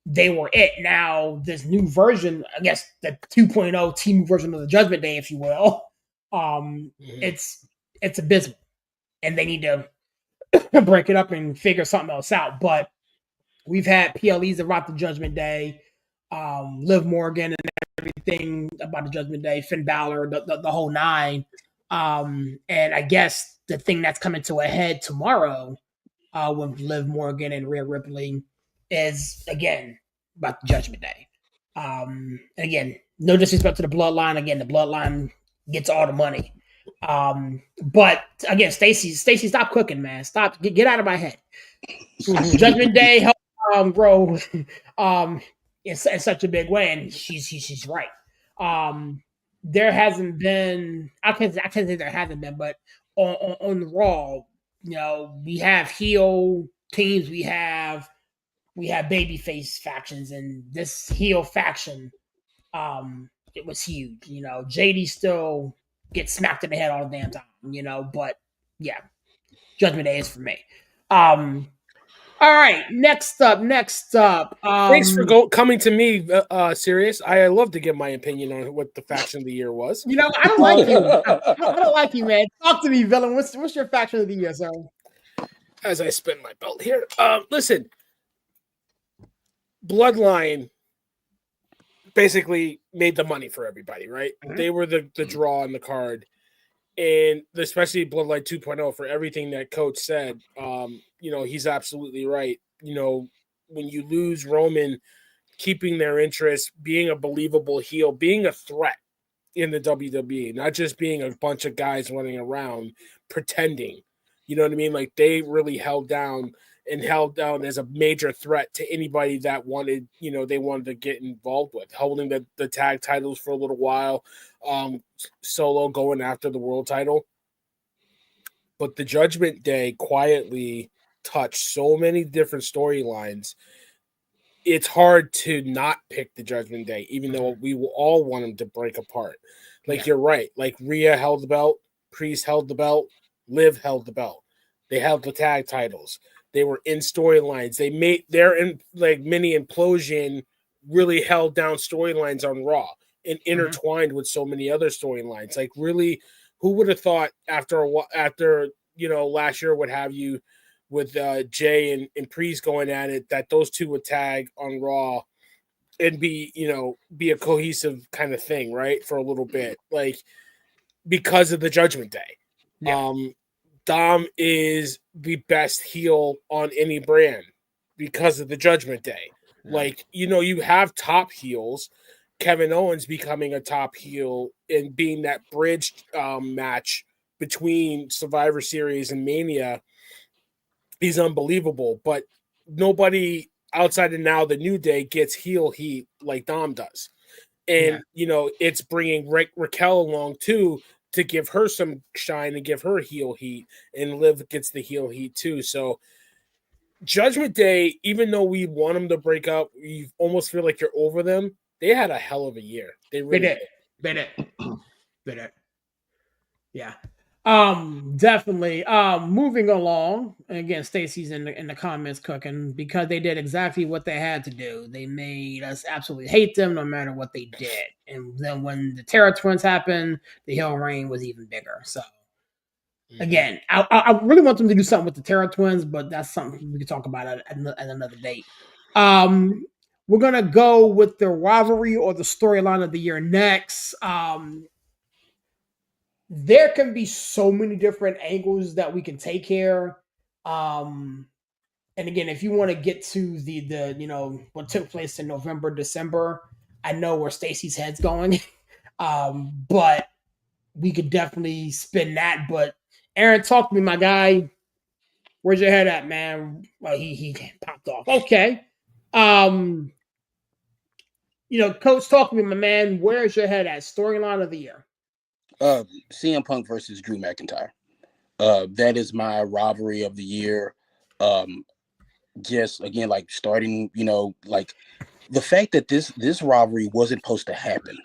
they were it. Now this new version, I guess the 2.0 team version of the Judgment Day, if you will, it's abysmal, and they need to break it up and figure something else out. But we've had PLEs about the Judgment Day, Liv Morgan and everything about the Judgment Day, Finn Balor, the whole nine. And I guess the thing that's coming to a head tomorrow with Liv Morgan and Rhea Ripley is, again, about the Judgment Day. And again, no disrespect to the Bloodline. Again, the Bloodline gets all the money. But again, Stacy, stop cooking, man. Stop. Get out of my head. Judgment Day helped grow in such a big way, and she's right. There hasn't been. I can't say there hasn't been, but on the Raw, we have heel teams, we have babyface factions, and this heel faction, it was huge. JD still gets smacked in the head all the damn time. But yeah, Judgment Day is for me. All right, next up. Thanks for coming to me, Sirius. I love to give my opinion on what the faction of the year was. I don't like you. I don't like you, man. Talk to me, villain. What's your faction of the year, sir? As I spin my belt here, listen, Bloodline basically made the money for everybody, right? Mm-hmm. They were the draw on the card, and especially Bloodline 2.0 for everything that Coach said. He's absolutely right. When you lose Roman, keeping their interest, being a believable heel, being a threat in the WWE, not just being a bunch of guys running around pretending. You know what I mean? Like they really held down as a major threat to anybody that wanted, they wanted to get involved with, holding the tag titles for a little while, Solo going after the world title. But the Judgment Day quietly touched so many different storylines. It's hard to not pick the Judgment Day, even though we will all want them to break apart. Like you're right. Like Rhea held the belt, Priest held the belt, Liv held the belt. They held the tag titles. They were in storylines. They made their mini implosion really held down storylines on Raw and intertwined with so many other storylines. Like really, who would have thought after last year, what have you, with Jay and Priest going at it, that those two would tag on Raw and be a cohesive kind of thing, right? For a little bit, like because of the Judgment Day. Yeah. Dom is the best heel on any brand because of the Judgment Day. Yeah. Like, you have top heels, Kevin Owens becoming a top heel and being that bridge match between Survivor Series and Mania. He's unbelievable, but nobody outside of now the New Day gets heel heat like Dom does. And, it's bringing Raquel along too to give her some shine and give her heel heat, and Liv gets the heel heat too. So Judgment Day, even though we want them to break up, you almost feel like you're over them. They had a hell of a year. They really did. Yeah. Definitely. Moving along, and again, Stacy's in the comments cooking because they did exactly what they had to do. They made us absolutely hate them no matter what they did. And then when the Terror Twins happened, the heel reign was even bigger. So again, I really want them to do something with the Terror Twins, but that's something we can talk about at another date. We're gonna go with the rivalry or the storyline of the year next. There can be so many different angles that we can take here. And again, if you want to get to the what took place in November, December, I know where Stacy's head's going. But we could definitely spin that. But Aaron, talk to me, my guy. Where's your head at, man? Well, he popped off. Okay. Coach, talk to me, my man. Where's your head at? Storyline of the year. CM Punk versus Drew McIntyre. That is my rivalry of the year. Just again, like starting, like the fact that this rivalry wasn't supposed to happen.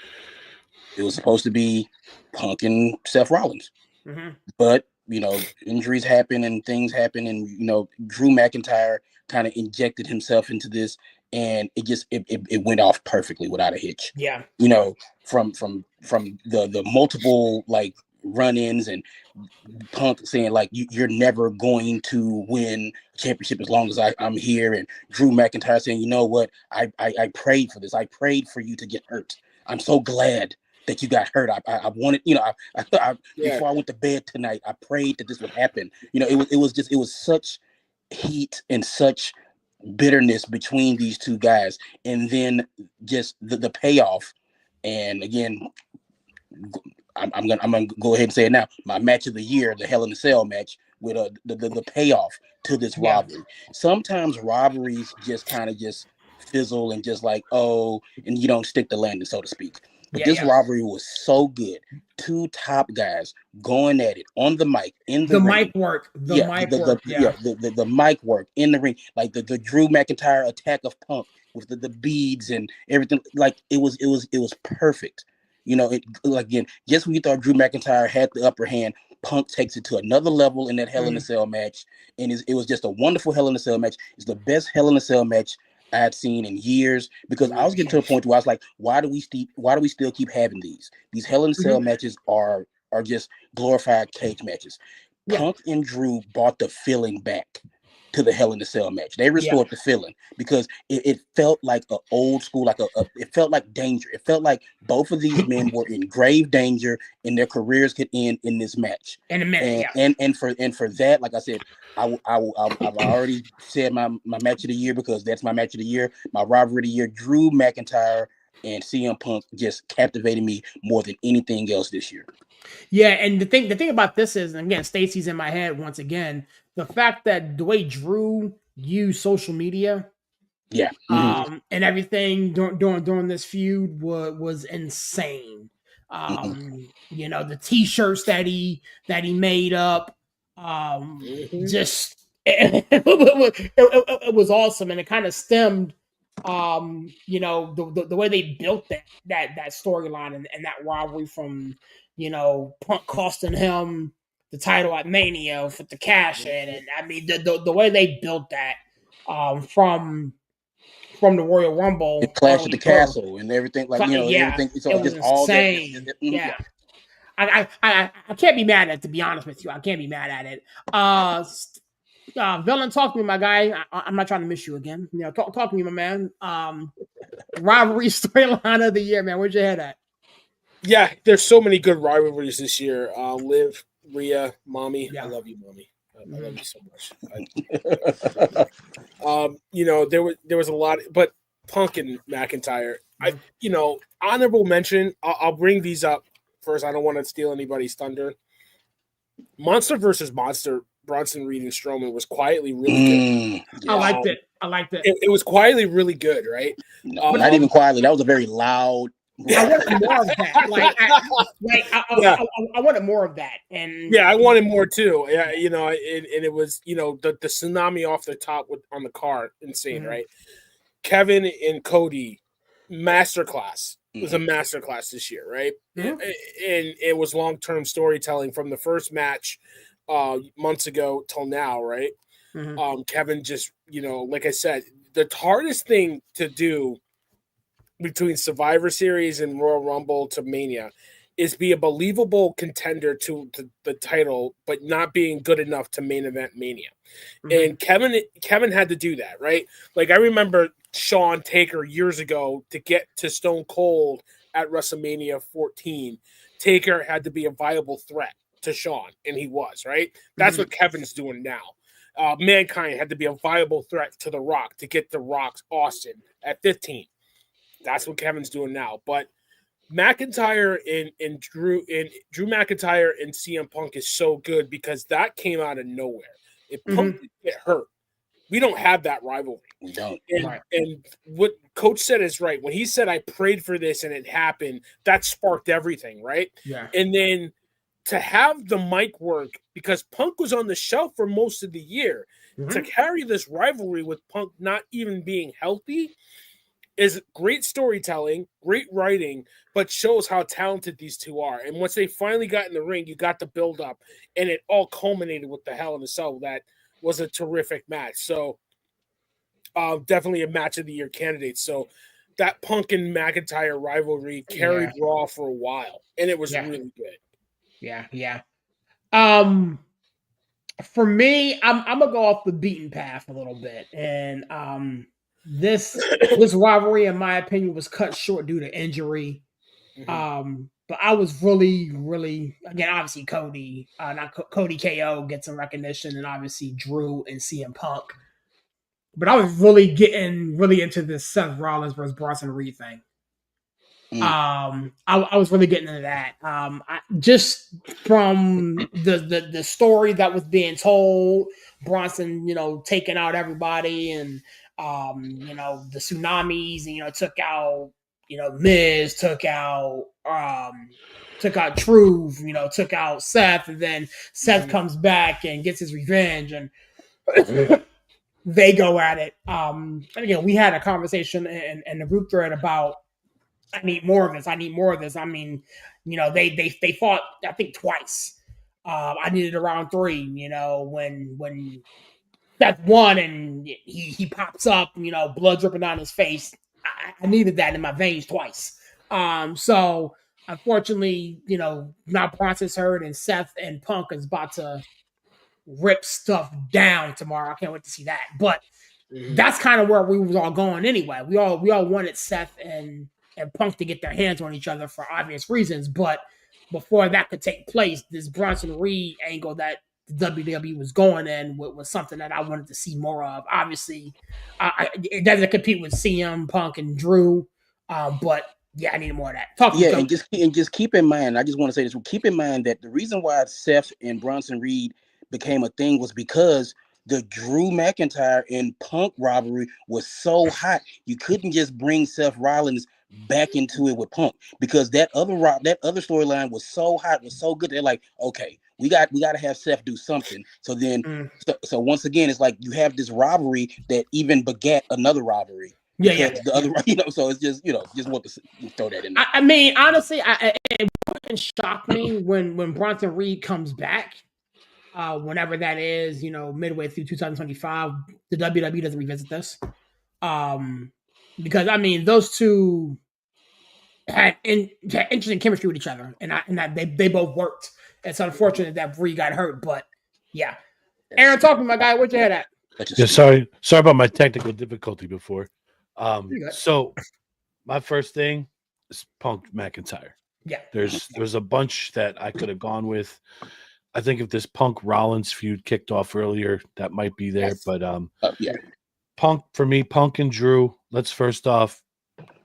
It was supposed to be Punk and Seth Rollins. Mm-hmm. But, injuries happen and things happen. And, Drew McIntyre kind of injected himself into this. And it went off perfectly without a hitch. Yeah. From the multiple like run-ins and Punk saying like you're never going to win a championship as long as I'm here, and Drew McIntyre saying, you know what, I prayed for this. I prayed for you to get hurt. I'm so glad that you got hurt. I wanted, before I went to bed tonight, I prayed that this would happen. It was such heat and such bitterness between these two guys, and then just the payoff. And again, I'm gonna go ahead and say it now. My match of the year, the Hell in a Cell match, with the payoff to this rivalry. Sometimes rivalries just kind of just fizzle and just like, and you don't stick the landing, so to speak. But this rivalry was so good. Two top guys going at it on the mic, in the ring. Mic work. The mic work in the ring. Like the Drew McIntyre attack of Punk with the beads and everything. Like it was perfect. Again, just when you thought Drew McIntyre had the upper hand, Punk takes it to another level in that Hell in a Cell match. And it was just a wonderful Hell in a Cell match. It's the best Hell in a Cell match I had seen in years, because I was getting to a point where I was like, why do we still keep having these Hell in a Cell matches are just glorified cage matches. Punk and Drew brought the feeling back to the Hell in a Cell match. They restored the feeling because it felt like an old school, it felt like danger. It felt like both of these men were in grave danger and their careers could end in this match. In a minute, and for that, like I said, I've already said my match of the year because that's my match of the year. My rivalry of the year, Drew McIntyre and CM Punk just captivated me more than anything else this year. Yeah, and the thing about this is, and again, Stacy's in my head once again, the fact that the way Drew used social media, and everything during this feud was insane. You know, the t-shirts that he made up, just it was awesome, and it kind of stemmed. You know, the way they built that storyline and that rivalry from, you know, Punk costing him the title at Mania for the cash in, and I mean the way they built that from the Royal Rumble, the Clash at the Castle, and everything, like, you know, everything. So it was just all insane. that. I can't be mad at it, to be honest with you. I can't be mad at it. Villain, talk to me, my guy. I'm not trying to miss you again. You know, talk to me, my man. Rivalry storyline of the year, man. Where's your head at? Yeah, there's so many good rivalries this year. Liv, Rhea, Mommy. I love you, Mommy. I love you so much. You know, there was a lot, but Punk and McIntyre. You know, honorable mention. I'll bring these up first. I don't want to steal anybody's thunder. Monster versus Monster. Bronson Reed and Strowman was quietly really good. Yeah. I liked it. It was quietly really good, right? No, not even quietly. That was a very loud. I wanted more of that. I wanted more of that, and I wanted more too. Yeah, you know, and it was, you know, the tsunami off the top on the car, insane, right? Kevin and Cody, masterclass. It was a masterclass this year, right? And it was long-term storytelling from the first match months ago till now, right? Kevin just, you know, like I said, the hardest thing to do between Survivor Series and Royal Rumble to Mania is be a believable contender to the title, but not being good enough to main event Mania. And Kevin had to do that, right? Like, I remember Shawn Taker years ago to get to Stone Cold at WrestleMania 14. Taker had to be a viable threat to Shawn, and he was, right? That's what Kevin's doing now. Mankind had to be a viable threat to The Rock to get The Rock's Austin at 15. That's what Kevin's doing now. But McIntyre and Drew McIntyre and CM Punk is so good because that came out of nowhere. If Punk didn't get hurt, we don't have that rivalry. We don't. And what Coach said is right. When he said, I prayed for this and it happened, that sparked everything, right? Yeah. And then to have the mic work, because Punk was on the shelf for most of the year, to carry this rivalry with Punk not even being healthy is great storytelling, great writing, but shows how talented these two are. And once they finally got in the ring, you got the build up, and it all culminated with the Hell in a Cell. That was a terrific match. So definitely a match of the year candidate. So that Punk and McIntyre rivalry carried Raw for a while, and it was really good. Yeah. For me, I'm gonna go off the beaten path a little bit, and this rivalry, in my opinion, was cut short due to injury. But I was really, again, obviously Cody, Cody KO gets some recognition, and obviously Drew and CM Punk. But I was really getting into this Seth Rollins versus Bronson Reed thing. I was really getting into that. Just from the story that was being told, Bronson, you know, taking out everybody, and you know, the tsunamis, and, you know, took out, you know, Miz, took out Truth, you know, took out Seth, and then Seth comes back and gets his revenge, and they go at it. And again, we had a conversation in the group thread about, I need more of this. I mean, you know, they fought, I think, twice. I needed around 3, you know, when Seth won and he pops up, you know, blood dripping down his face. I needed that in my veins twice. So unfortunately, you know, now Bronson's hurt, and Seth and Punk is about to rip stuff down tomorrow. I can't wait to see that. But that's kind of where we was all going anyway. We all wanted Seth and Punk to get their hands on each other for obvious reasons. But before that could take place, this Bronson Reed angle that the WWE was going in was something that I wanted to see more of. Obviously, it doesn't compete with CM Punk and Drew, but yeah, I need more of that. And just keep in mind, I just want to say this. Keep in mind that the reason why Seth and Bronson Reed became a thing was because the Drew McIntyre and Punk rivalry was so hot. You couldn't just bring Seth Rollins back into it with Punk because that other storyline was so hot, was so good. They're like, okay, we got to have Seth do something. So then, so once again, it's like you have this rivalry that even begat another rivalry. The other, so it's just, just want to throw that in there. I mean, honestly, it wouldn't shock me when Bronson Reed comes back, whenever that is, midway through 2025, the WWE doesn't revisit this. Because I mean, those two had interesting chemistry with each other, and they both worked. It's unfortunate that Reed got hurt, but yeah. Aaron, talk to me, my guy. Where'd you head at? Yeah, sorry about my technical difficulty before. So my first thing is Punk McIntyre. Yeah, there's a bunch that I could have gone with. I think if this Punk Rollins feud kicked off earlier, that might be there. Yes. But Punk for me, Punk and Drew. Let's first off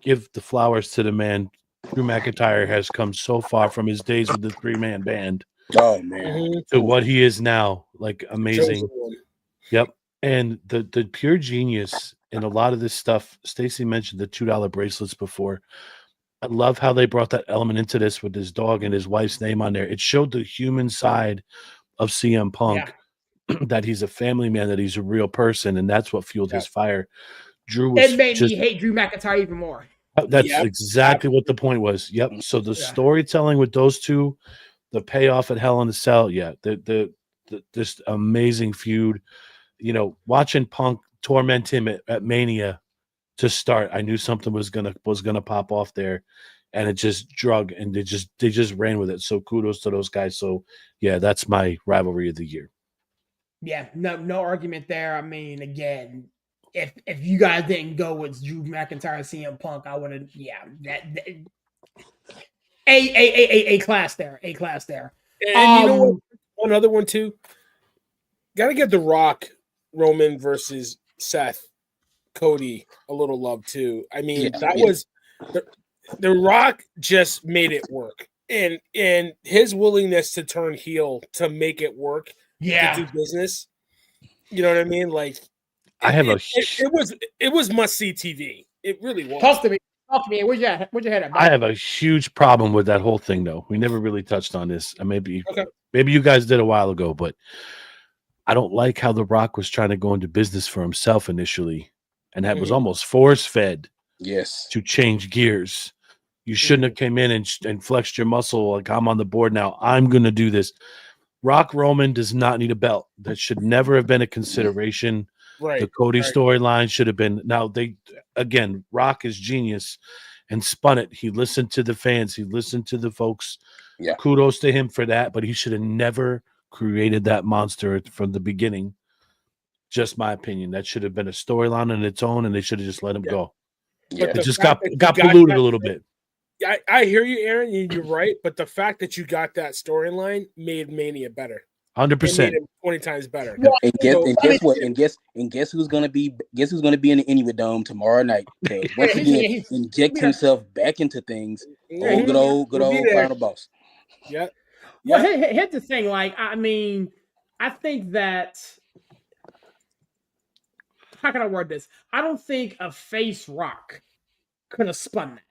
give the flowers to the man. Drew McIntyre has come so far from his days with the 3-man band. Oh man, to what he is now, like amazing. Yep, and the pure genius in a lot of this stuff. Stacey mentioned the $2 bracelets before. I love how they brought that element into this with his dog and his wife's name on there. It showed the human side of CM Punk, that he's a family man, that he's a real person, and that's what fueled his fire. Drew was it made me hate Drew McIntyre even more. That's exactly what the point was. Yep. So the storytelling with those two, the payoff at Hell in a Cell, the this amazing feud. Watching Punk torment him at Mania to start, I knew something was gonna pop off there, and it just drug, and they just ran with it. So kudos to those guys. So yeah, that's my rivalry of the year. Yeah, no argument there. I mean, again, if you guys didn't go with Drew McIntyre, CM Punk, I would have. Yeah, that a class there, a class there. And you know what? One other one too. Got to give The Rock, Roman versus Seth, Cody a little love too. I mean, was the Rock just made it work, and his willingness to turn heel to make it work, to do business. You know what I mean? Like, I have it was must see TV. It really was. Talk to me. Where'd you head at? I have a huge problem with that whole thing, though. We never really touched on this. Maybe you guys did a while ago, but I don't like how The Rock was trying to go into business for himself initially, and that was almost force-fed. Yes, to change gears. You shouldn't have came in and flexed your muscle like, I'm on the board now. I'm going to do this. Rock Roman does not need a belt. That should never have been a consideration. Right. The Cody storyline should have been. Now Rock is genius and spun it. He listened to the fans. He listened to the folks. Yeah. Kudos to him for that. But he should have never created that monster from the beginning. Just my opinion. That should have been a storyline on its own, and they should have just let him go. Yeah. It just got polluted a little bit. I hear you, Aaron. You're right, but the fact that you got that storyline made Mania better. 100%. 20 times better. Well, and guess what? And guess who's gonna be in the Inuit Dome tomorrow night to once again inject himself back into things. Good old final boss. Yeah. Well, here's the thing. Like, I mean, I think that. How can I word this? I don't think a face Rock could have spun that.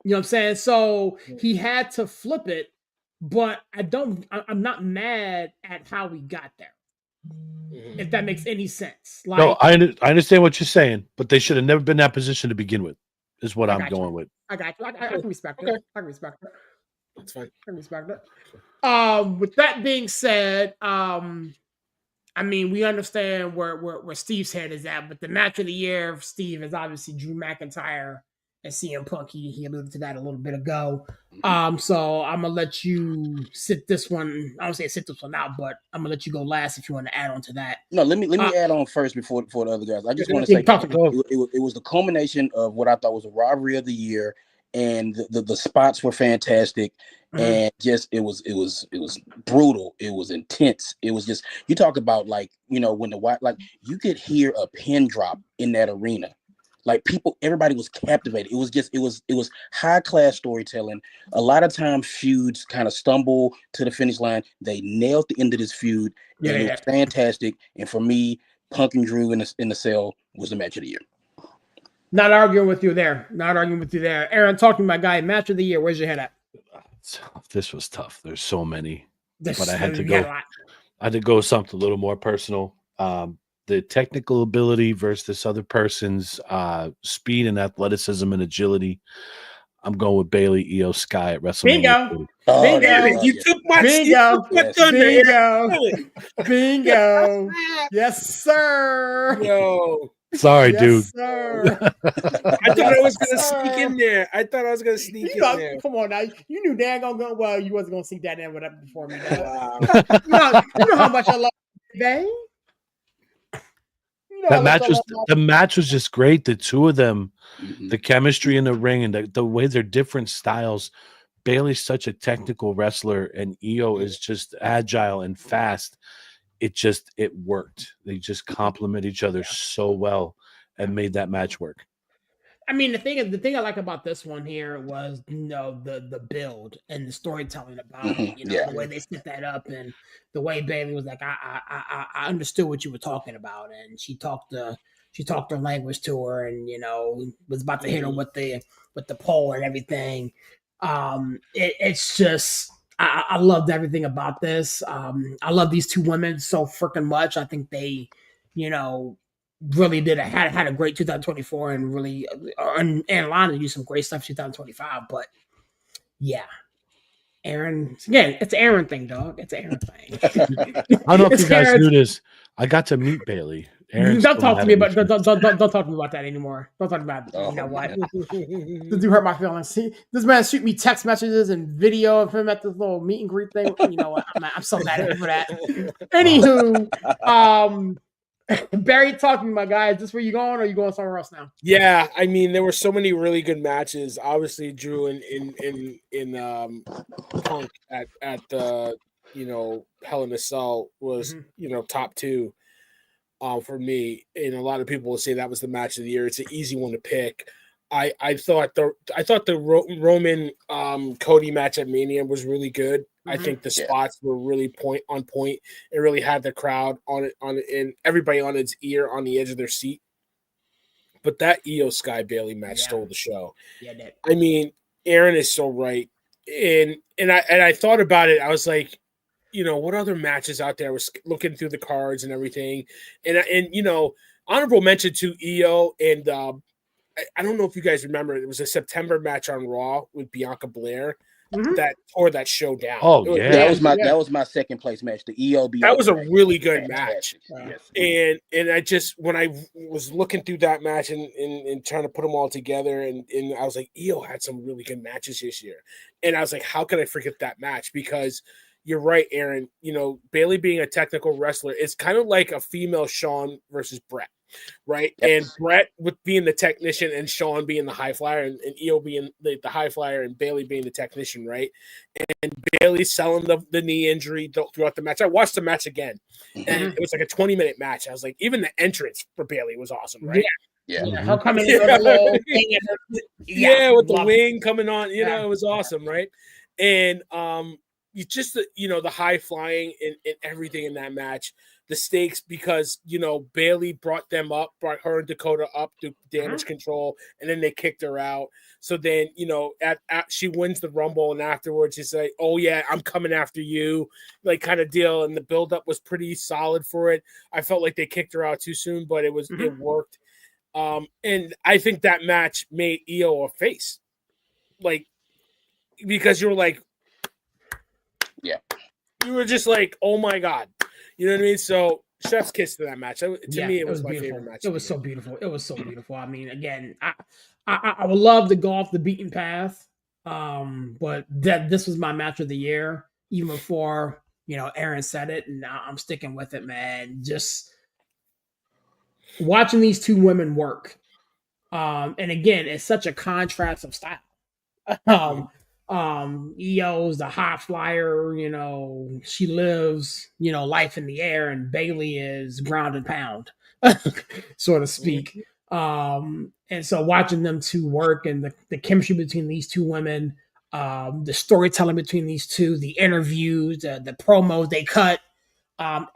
You know what I'm saying? So he had to flip it, but I'm not mad at how we got there. If that makes any sense. Like, no, I understand what you're saying, but they should have never been in that position to begin with, is what I'm going with. I got you. I can respect that. I can respect that. That's fine. I can respect that. With that being said, I mean, we understand where Steve's head is at, but the match of the year, Steve, is obviously Drew McIntyre and CM Punk. He alluded to that a little bit ago. So I'm gonna let you sit this one. I don't say sit this one out, but I'm gonna let you go last if you want to add on to that. No, let me add on first before the other guys. I just want to say it was the culmination of what I thought was a rivalry of the year, and the spots were fantastic, and just it was brutal. It was intense. It was just, you talk about, like, you know, when you could hear a pin drop in that arena. Like, everybody was captivated. It was high class storytelling. A lot of times feuds kind of stumble to the finish line. They nailed the end of this feud, and it was fantastic. And for me, Punk and Drew in the cell was the match of the year. Not arguing with you there. Aaron, talking to my guy, match of the year. Where's your head at? This was tough. There's so many, but I had to go. I had to go something a little more personal. The technical ability versus this other person's speed and athleticism and agility. I'm going with Bailey Io Sky at WrestleMania. Bingo. Bingo. You took my thunder. Bingo. Yes, sir. Yo. Sorry, dude. Sir. I thought I was going to sneak in there. Come on now. You knew Dan gonna go. Well, you wasn't going to sneak that in whatever before me. Wow. You know how much I love Bang. The match was just great. The two of them, the chemistry in the ring, and the way they're different styles. Bailey's such a technical wrestler, and Io is just agile and fast. It worked. They just complement each other so well and made that match work. I mean, the thing I like about this one here was, you know, the build and the storytelling about it. You know, the way they set that up, and the way Bailey was like, I understood what you were talking about, and she talked her language to her, and, you know, was about to hit her with the pole and everything. It's just, I loved everything about this. I love these two women so freaking much. I think they, you know, really had a great 2024, and really and Lana do some great stuff 2025. But yeah, Aaron, again, it's an Aaron thing, dog. It's an Aaron thing. I don't know if you guys knew this. I got to meet Bailey. Don't talk to me about don't talk to me about that anymore. Don't talk about it. You know what? This do hurt my feelings. See, this man shoot me text messages and video of him at this little meet and greet thing. You know what? I'm so mad at him for that. Anywho, Barry, talk to me, my guy. Is this where you going, or are you going somewhere else now? Yeah, I mean, there were so many really good matches. Obviously, Drew in Punk at the, you know, Hell in a Cell was you know, top two for me, and a lot of people will say that was the match of the year. It's an easy one to pick. I thought the Roman Cody match at Mania was really good. I think the spots were really on point. It really had the crowd on it, and everybody on its ear, on the edge of their seat. But that Io Sky Bailey match stole the show. Yeah, I mean, Aaron is so right, and I thought about it. I was like, you know, what other matches out there? I was looking through the cards and everything, and you know, honorable mention to Io, and I don't know if you guys remember, it was a September match on Raw with Bianca Blair that tore that show down. Oh yeah, that was my second place match. The EOB. That was a really good match. And I just, when I was looking through that match and trying to put them all together, and I was like, Io had some really good matches this year, and I was like, how could I forget that match? Because you're right, Aaron. You know, Bailey being a technical wrestler, it's kind of like a female Shawn versus Brett. Right. Yes. And Brett with being the technician and Shawn being the high flyer, and Io being the high flyer and Bailey being the technician, right? And Bailey selling the knee injury throughout the match. I watched the match again, and it was like a 20-minute match. I was like, even the entrance for Bailey was awesome, right? Yeah. Her coming in with the little thing with the wing coming on, you know, it was awesome, right? And you just, you know, the high flying and everything in that match. The stakes, because, you know, Bailey brought her and Dakota up through damage control, and then they kicked her out. So then, you know, at she wins the Rumble, and afterwards she's like, oh yeah, I'm coming after you, like, kind of deal. And the buildup was pretty solid for it. I felt like they kicked her out too soon, but it worked. And I think that match made Io a face, like, because you were like, you were just like, oh my God. You know what I mean? So, chef's kiss to that match. To me, it was my favorite match. It was so beautiful. I mean, again, I would love to go off the beaten path, but this was my match of the year, even before Aaron said it, and I'm sticking with it, man. Just watching these two women work, and again, it's such a contrast of style. EO's the high flyer, she lives, life in the air, and Bailey is ground and pound, so to speak. And so watching them two work and the chemistry between these two women, the storytelling between these two, the interviews, the promos they cut,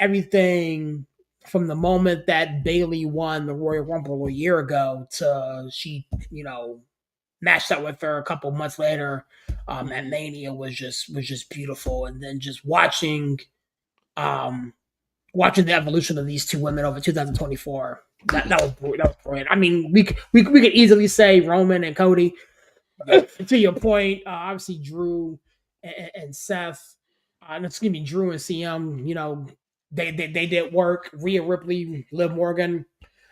everything from the moment that Bailey won the Royal Rumble a year ago to she, matched up with her a couple months later at Mania was just beautiful. And then just watching the evolution of these two women over 2024. That was brilliant. I mean, we could easily say Roman and Cody. To your point, obviously Drew and Seth, excuse me, Drew and CM. They did work. Rhea Ripley, Liv Morgan.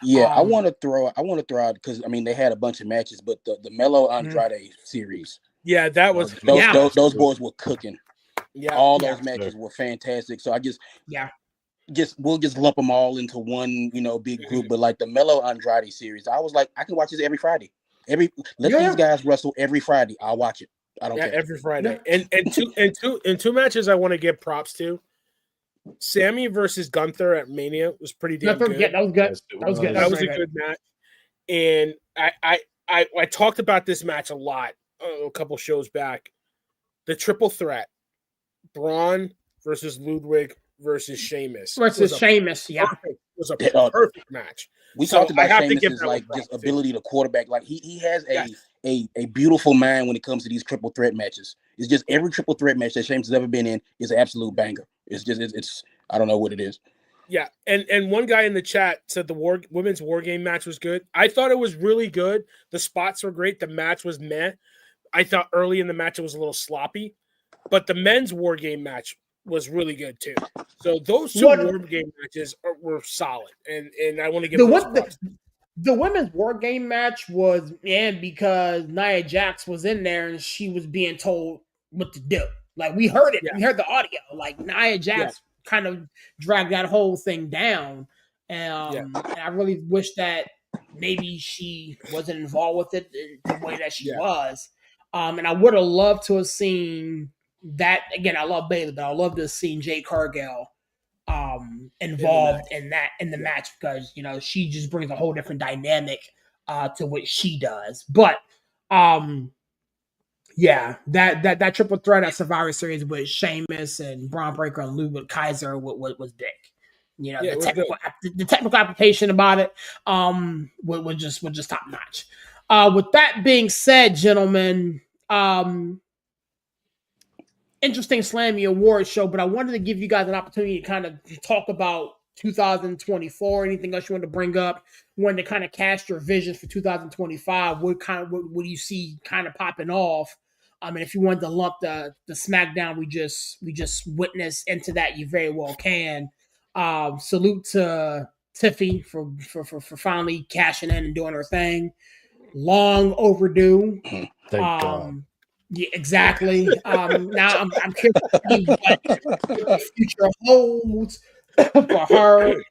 Yeah, I want to throw out because I mean they had a bunch of matches, but the Melo Andrade series. Yeah, that was those boys were cooking. Yeah, all those matches were fantastic. So we'll just lump them all into one, big group. But like the Melo Andrade series, I was like, I can watch this every Friday. These guys wrestle every Friday. I'll watch it. I don't care. Every Friday. And two matches I want to give props to. Slammy versus Gunther at Mania was pretty damn good. Yeah, that was good. That was a good match. And I talked about this match a lot a couple shows back. The triple threat, Braun versus Ludwig versus Sheamus. It was a perfect match. We talked about Sheamus's just ability to quarterback. Like he has a beautiful mind when it comes to these triple threat matches. It's just every triple threat match that Sheamus has ever been in is an absolute banger. It's I don't know what it is. Yeah, and one guy in the chat said the women's war game match was good. I thought it was really good. The spots were great. The match was meh. I thought early in the match it was a little sloppy, but the men's war game match was really good too. So those two war game matches were solid, and I want to give the women's war game match was because Nia Jax was in there and she was being told what to do. Like we heard it, we heard the audio. Like Nia Jax kind of dragged that whole thing down, and I really wish that maybe she wasn't involved with it the way that she was. And I would have loved to have seen that again. I love Bayley, but I would love to have seen Jade Cargill involved in the match because she just brings a whole different dynamic to what she does. But that triple threat at Survivor Series with Sheamus and Braun Breaker and Ludwig Kaiser was big. The technical application about it was just top notch. With that being said, gentlemen, interesting Slammy Awards show, but I wanted to give you guys an opportunity to kind of talk about 2024. Anything else you want to bring up? Wanted to kind of cast your visions for 2025. What do you see kind of popping off? And if you wanted to lump the SmackDown we just witnessed into that, you very well can. Salute to Tiffy for finally cashing in and doing her thing. Long overdue. Thank God. Yeah, exactly. Now I'm curious to see what the future holds for her,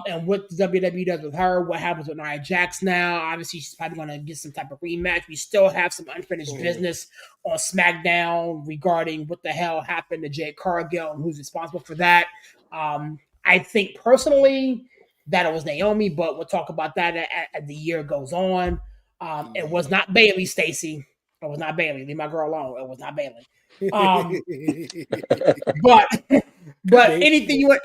and what the WWE does with her. What happens with Nia Jax now? Obviously, she's probably going to get some type of rematch. We still have some unfinished business on SmackDown regarding what the hell happened to Jade Cargill and who's responsible for that. I think personally that it was Naomi, but we'll talk about that as the year goes on. It was not Bayley, Stacey. It was not Bayley. Leave my girl alone. It was not Bayley. But anything you want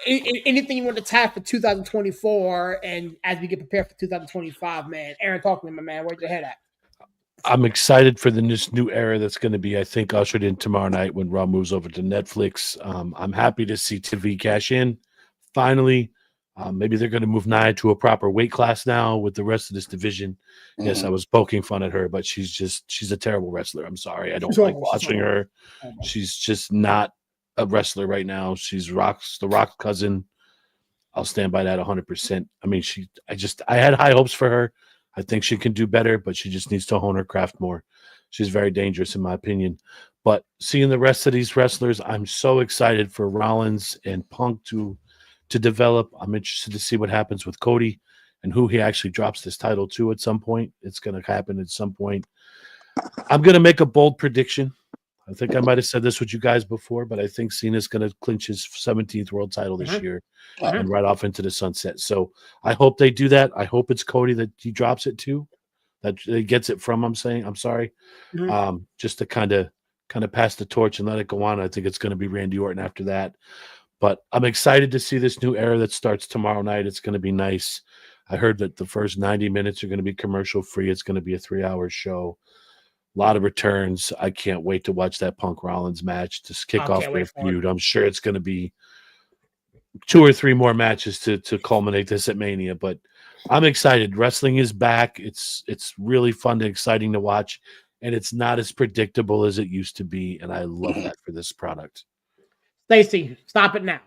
to tap for 2024, and as we get prepared for 2025, man. Aaron, talk to me, my man. Where's your head at? I'm excited for this new era that's going to be, I think, ushered in tomorrow night when Raw moves over to Netflix. I'm happy to see TV cash in. Finally, maybe they're going to move Nia to a proper weight class now with the rest of this division. Mm-hmm. Yes, I was poking fun at her, but she's a terrible wrestler. I'm sorry. I don't like watching her. She's just not a wrestler right now. She's the Rock's cousin. I'll stand by that 100%. I mean, I had high hopes for her. I think she can do better, but she just needs to hone her craft more. She's very dangerous, in my opinion. But seeing the rest of these wrestlers, I'm so excited for Rollins and Punk to develop. I'm interested to see what happens with Cody and who he actually drops this title to at some point. It's going to happen at some point. I'm going to make a bold prediction. I think I might have said this with you guys before, but I think Cena's going to clinch his 17th world title this year and right off into the sunset. So I hope they do that. I hope it's Cody that he drops it to, that he gets it from. I'm sorry, just to kind of pass the torch and let it go on. I think it's going to be Randy Orton after that. But I'm excited to see this new era that starts tomorrow night. It's going to be nice. I heard that the first 90 minutes are going to be commercial free. It's going to be a 3-hour show. A lot of returns. I can't wait to watch that Punk Rollins match to kick off their feud. I'm sure it's going to be 2 or 3 more matches to culminate this at Mania. But I'm excited. Wrestling is back. It's really fun and exciting to watch, and it's not as predictable as it used to be. And I love that for this product. Stacey, stop it now.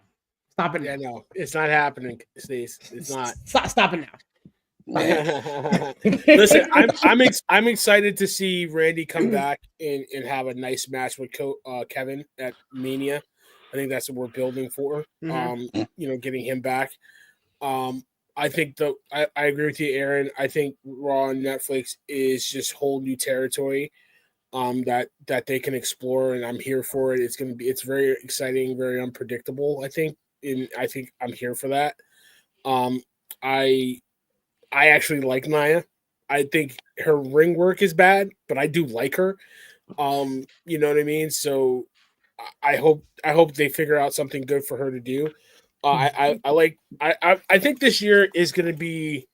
Stop it now. Yeah, no, it's not happening, Stace. It's not. Stop it now. Listen, I'm excited to see Randy come back and have a nice match with Kevin at Mania. I think that's what we're building for. Getting him back. I think I agree with you, Aaron. I think Raw on Netflix is just whole new territory that they can explore, and I'm here for it. It's very exciting, very unpredictable, I think. And I think I'm here for that. I actually like Nia. I think her ring work is bad, but I do like her. You know what I mean? So I hope they figure out something good for her to do. I think this year is going to be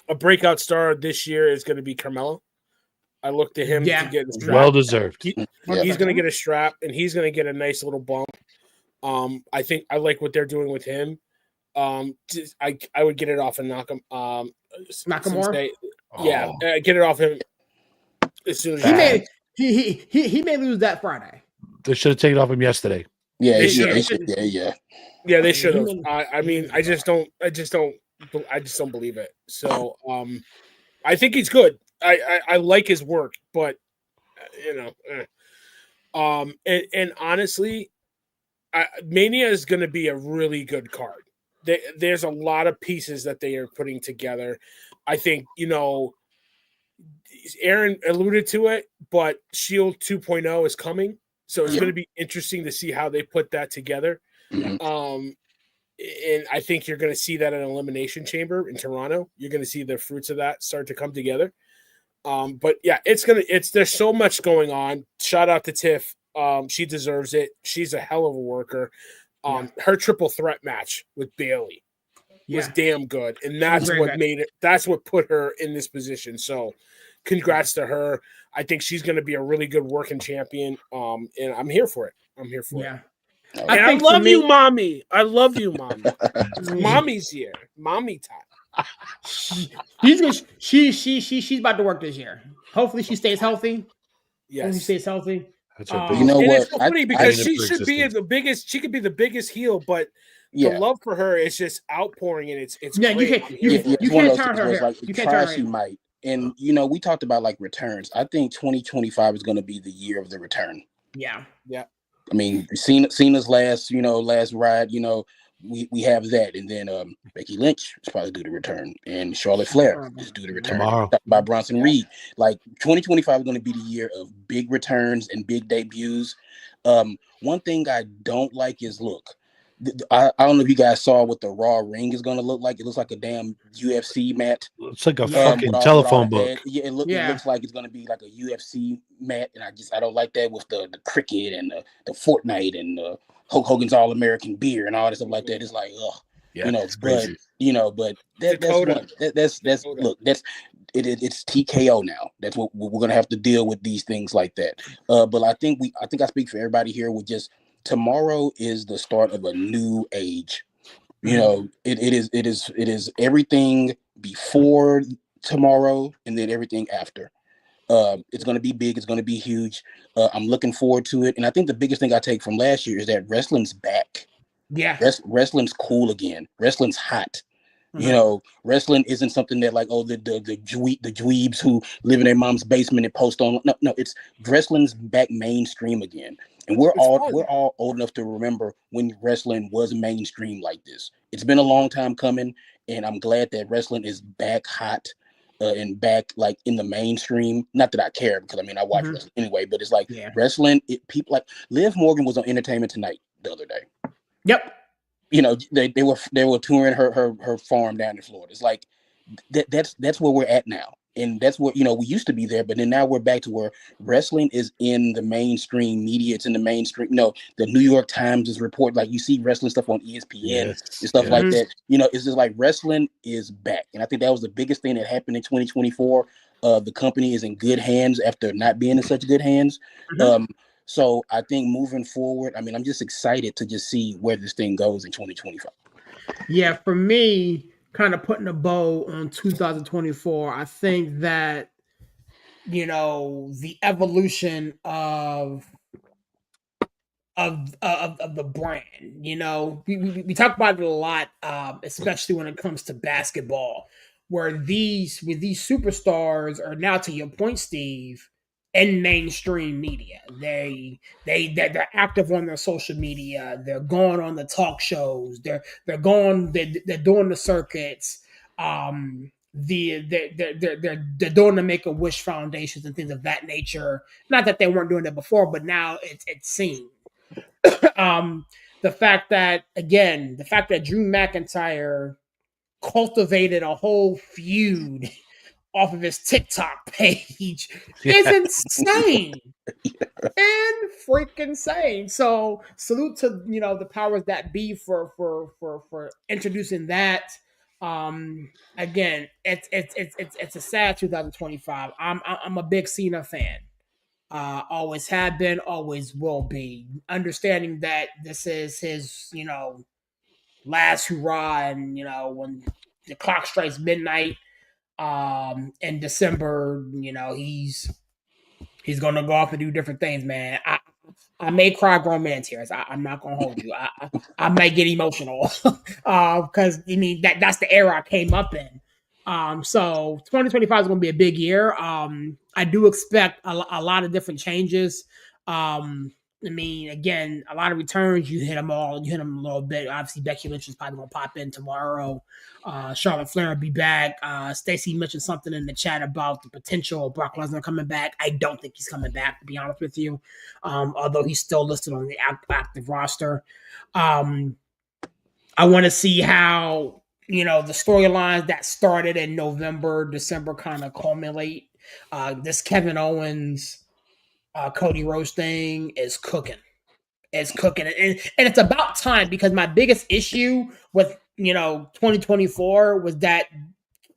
a breakout star. This year is going to be Carmelo. I look to him to get a strap. Well deserved. He's going to get a strap, and he's going to get a nice little bump. I think I like what they're doing with him. I would get it off of Nakamura. Get it off him as soon as he may lose that Friday. They should have taken it off him yesterday. Yeah, they should have. I just don't believe it. So, I think he's good. I like his work, but and honestly, Mania is going to be a really good card. There's a lot of pieces that they are putting together. I think, Aaron alluded to it, but Shield 2.0 is coming. So it's going to be interesting to see how they put that together. And I think you're going to see that in Elimination Chamber in Toronto. You're going to see the fruits of that start to come together. But yeah, there's so much going on. Shout out to Tiff. She deserves it. She's a hell of a worker. Her triple threat match with Bayley was damn good. And that's what made it. That's what put her in this position. So congrats to her. I think she's going to be a really good working champion. And I'm here for it. it. And I love you, Mommy. I love you, Mommy. Mommy's here. Mommy time. She's about to work this year. Hopefully she stays healthy. Yes. Hopefully she stays healthy. You know what? It's so funny because she should be the biggest. She could be the biggest heel, but the love for her is just outpouring, and it's great. You can't turn her here. You can't turn her. She might. And we talked about like returns. I think 2025 is going to be the year of the return. Yeah. I mean, Cena's last ride. We have that, and then Becky Lynch is probably due to return, and Charlotte Flair is due to return by Bronson Reed. Like 2025 is going to be the year of big returns and big debuts. One thing I don't like is I don't know if you guys saw what the Raw ring is going to look like. It looks like a damn UFC mat. It's like a fucking telephone book. It looks like it's going to be like a UFC mat, and I don't like that with the cricket and the Fortnite and the Hulk Hogan's All-American beer and all this stuff like that. It's like, it's crazy. It's TKO now. That's what we're going to have to deal with, these things like that. But I think I speak for everybody here with just tomorrow is the start of a new age. It is everything before tomorrow and then everything after. It's going to be big. It's going to be huge. I'm looking forward to it. And I think the biggest thing I take from last year is that wrestling's back. Yeah. Wrestling's cool again. Wrestling's hot. You know, wrestling isn't something that like, oh, the dweebs who live in their mom's basement and post on. No, it's wrestling's back mainstream again, and we're all old enough to remember when wrestling was mainstream like this. It's been a long time coming, and I'm glad that wrestling is back hot and back like in the mainstream. Not that I care, because I mean I watch wrestling anyway, but it's like wrestling. People like Liv Morgan was on Entertainment Tonight the other day. Yep. You know, they were touring her farm down in Florida. It's like that's where we're at now, and that's what, you know, we used to be there, but then now we're back to where wrestling is in the mainstream media. It's in the mainstream. You know, the New York Times is report, like you see wrestling stuff on ESPN and stuff like that. You know, it's just like wrestling is back, and I think that was the biggest thing that happened in 2024. The company is in good hands after not being in such good hands. So I think moving forward, I mean, I'm just excited to just see where this thing goes in 2025. Yeah, for me, kind of putting a bow on 2024, I think that, you know, the evolution of the brand, you know, we talk about it a lot, especially when it comes to basketball, where these superstars are now, to your point, Steve, in mainstream media. They're active on their social media. They're going on the talk shows. They're doing the circuits. They're doing the Make a Wish foundations and things of that nature. Not that they weren't doing it before, but now it's seen. The fact that Drew McIntyre cultivated a whole feud off of his TikTok page is insane. And freaking insane. So salute to, you know, the powers that be for introducing that. Again, it's a sad 2025. I'm a big Cena fan. Always have been, always will be. Understanding that this is his, you know, last hurrah, and you know, when the clock strikes midnight in December, you know, he's gonna go off and do different things, man. I may cry grown man tears. I'm not gonna hold you. I might get emotional because I mean that's the era I came up in. So 2025 is gonna be a big year. I do expect a lot of different changes. I mean, again, a lot of returns. You hit them all. You hit them a little bit. Obviously, Becky Lynch is probably gonna pop in tomorrow. Charlotte Flair will be back. Stacy mentioned something in the chat about the potential of Brock Lesnar coming back. I don't think he's coming back, to be honest with you. Although he's still listed on the active roster. I want to see how, you know, the storylines that started in November, December kind of culminate. This Kevin Owens, Cody Rhodes thing is cooking. It's cooking. And it's about time, because my biggest issue with, you know, 2024 was that,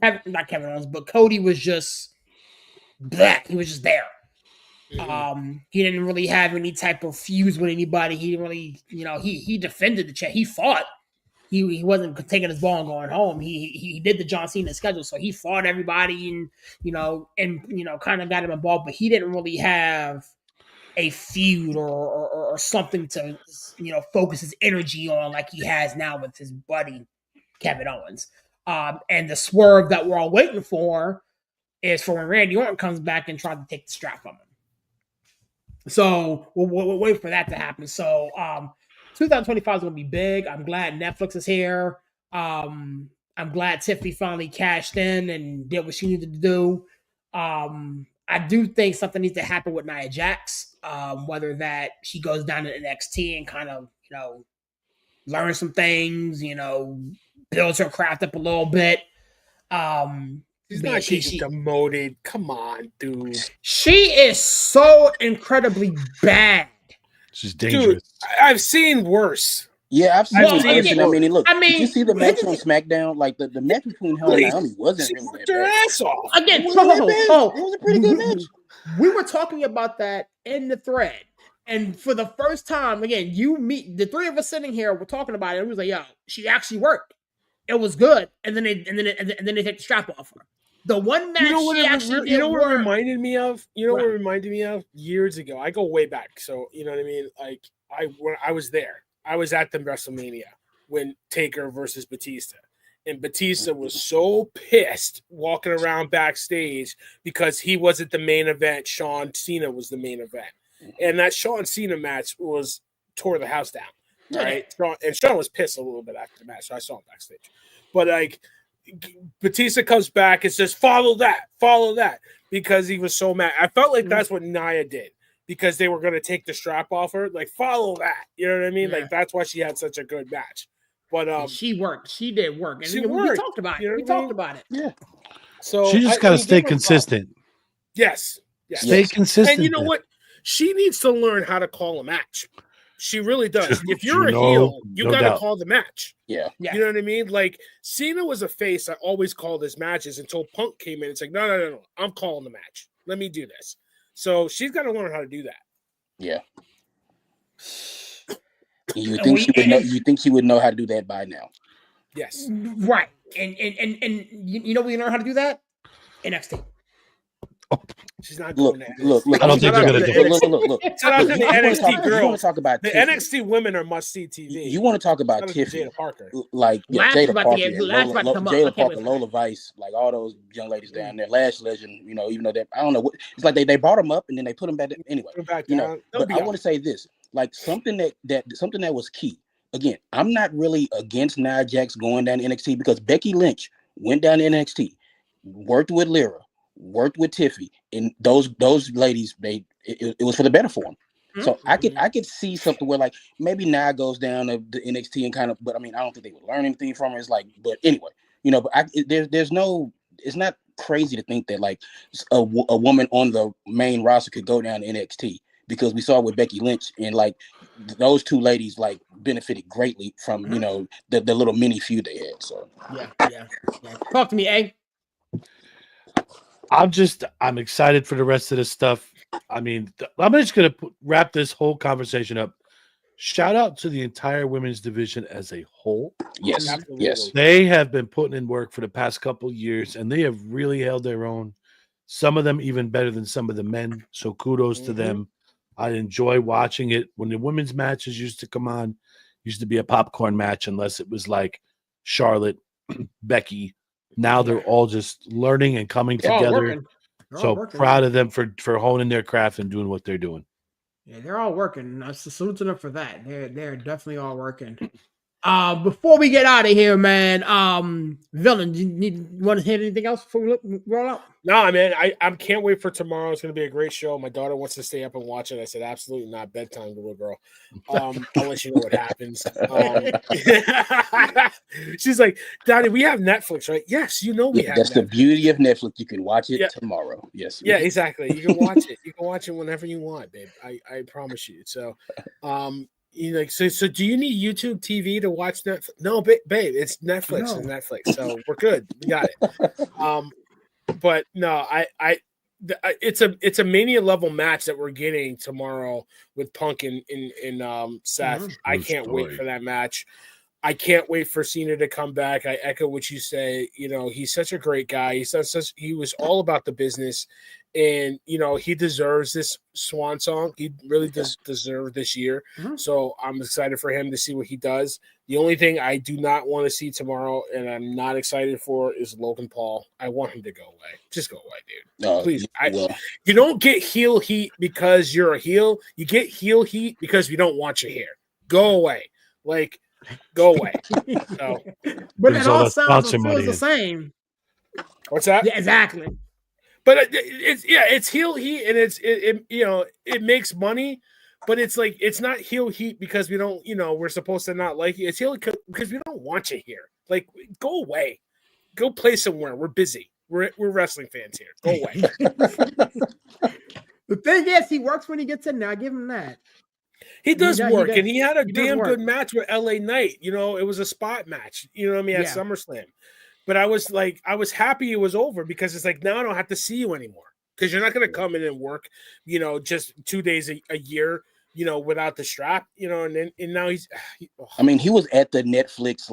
not Kevin Owens, but Cody was just black. He was just there. He didn't really have any type of fuse with anybody. He didn't really, you know, he defended the check. He fought. He wasn't taking his ball and going home. He did the John Cena schedule, so he fought everybody and kind of got him involved, but he didn't really have a feud or something to, you know, focus his energy on like he has now with his buddy Kevin Owens. And the swerve that we're all waiting for is for when Randy Orton comes back and tries to take the strap from him. So we'll wait for that to happen. So 2025 is going to be big. I'm glad Netflix is here. I'm glad Tiffany finally cashed in and did what she needed to do. I do think something needs to happen with Nia Jax, whether that she goes down to NXT and kind of, you know, learn some things, you know, builds her craft up a little bit. She's not getting demoted. Come on, dude. She is so incredibly bad. She's dangerous. Dude, I've seen worse. Yeah, I've seen worse. I mean, look, I mean, did you see the match on SmackDown? Like the match between her and Naomi wasn't really that bad. Ass off. Again, it was a pretty good match. We were talking about that in the thread. And for the first time, again, the three of us sitting here, we're talking about it. And we was like, yo, she actually worked. It was good. And then they take the strap off her. The one match what reminded me of? What reminded me of? Years ago. I go way back. So, you know what I mean? Like, when I was there. I was at the WrestleMania when Taker versus Batista. And Batista was so pissed walking around backstage because he wasn't the main event. Sean Cena was the main event. And that Sean Cena match tore the house down. Right? And Sean was pissed a little bit after the match. So I saw him backstage. But like Batista comes back and says, follow that, because he was so mad. I felt like that's what Nia did, because they were going to take the strap off her. Like, follow that. You know what I mean? Yeah. Like, that's why she had such a good match. But she worked. She did work. And we talked about it. We talked about it. Yeah. So she just got to stay consistent. Yes. Stay consistent. And you know what? She needs to learn how to call a match. She really does. If you're a heel, you got to call the match. Yeah. You know what I mean? Like, Cena was a face that always called his matches until Punk came in. It's like, no. I'm calling the match. Let me do this. So she's got to learn how to do that. Yeah. You think she would know how to do that by now? Yes. Right. And you know we learn how to do that? NXT. She's not going there. Look. I don't think they're going to do it. Look. Shout out to the NXT girls. You want to talk about the NXT women are must-see TV. You want to talk about Tiffany. Jada Parker. Like, Jada Parker, Lola Vice, like all those young ladies down there. Lash Legend, even though I don't know. It's like they brought them up and then they put them back. Anyway, but I want to say this. Like, something that was key. Again, I'm not really against Nia Jax going down to NXT, because Becky Lynch went down to NXT, worked with Lyra, worked with Tiffy, and those ladies, it was for the better for them. Mm-hmm. So I could see something where, like, maybe Nia goes down to the NXT and kind of, but I mean, I don't think they would learn anything from her. It's like, but anyway, but there's no, it's not crazy to think that like a woman on the main roster could go down to NXT, because we saw with Becky Lynch, and like those two ladies like benefited greatly from the little mini feud they had. So yeah. Talk to me, A. I'm excited for the rest of this stuff. I mean, I'm just going to wrap this whole conversation up. Shout out to the entire women's division as a whole. Yes, absolutely. Yes. They have been putting in work for the past couple years, and they have really held their own. Some of them even better than some of the men. So kudos to them. I enjoy watching it. When the women's matches used to come on, used to be a popcorn match unless it was like Charlotte, Becky. Now they're all just learning and coming together. So proud of them for honing their craft and doing what they're doing. Yeah, they're all working. I salute to them for that. They're definitely all working. Before we get out of here, man, Villain, you want to hit anything else before we roll out? No, man, I can't wait for tomorrow. It's going to be a great show. My daughter wants to stay up and watch it. I said, absolutely not. Bedtime, little girl. I'll let you know what happens. She's like, Daddy, we have Netflix, right? Yes, we have That's Netflix. The beauty of Netflix. You can watch it tomorrow. Yes. Yeah, exactly. You can watch it. You can watch it whenever you want, babe. I promise you. So, so do you need YouTube TV to watch Netflix? No, babe, it's Netflix. No. It's Netflix. So we're good. We got it. But no, it's a Mania level match that we're getting tomorrow with Punk and Seth. I can't wait for that match. I can't wait for Cena to come back. I echo what you say. He's such a great guy. He was all about the business, and he deserves this swan song. He really does deserve this year. Mm-hmm. So I'm excited for him to see what he does. The only thing I do not want to see tomorrow, and I'm not excited for, is Logan Paul. I want him to go away. Just go away, dude. No, please. You don't get heel heat because you're a heel. You get heel heat because we don't want you here. Go away. Like, go away. So, but it all sounds and feels the same. What's that? Yeah, exactly. But it's heel heat, and it makes money. But it's like, it's not heel heat because we don't, we're supposed to not like you. It's heel because we don't want you here. Like, go away. Go play somewhere. We're busy. We're wrestling fans here. Go away. The thing is, he works when he gets in there. I give him that. He does work, and he had a damn good match with LA Knight. It was a spot match. At SummerSlam. But I was happy it was over, because it's like, now I don't have to see you anymore, because you're not going to come in and work, just 2 days a year, without the strap, and now he's. I mean, he was at the Netflix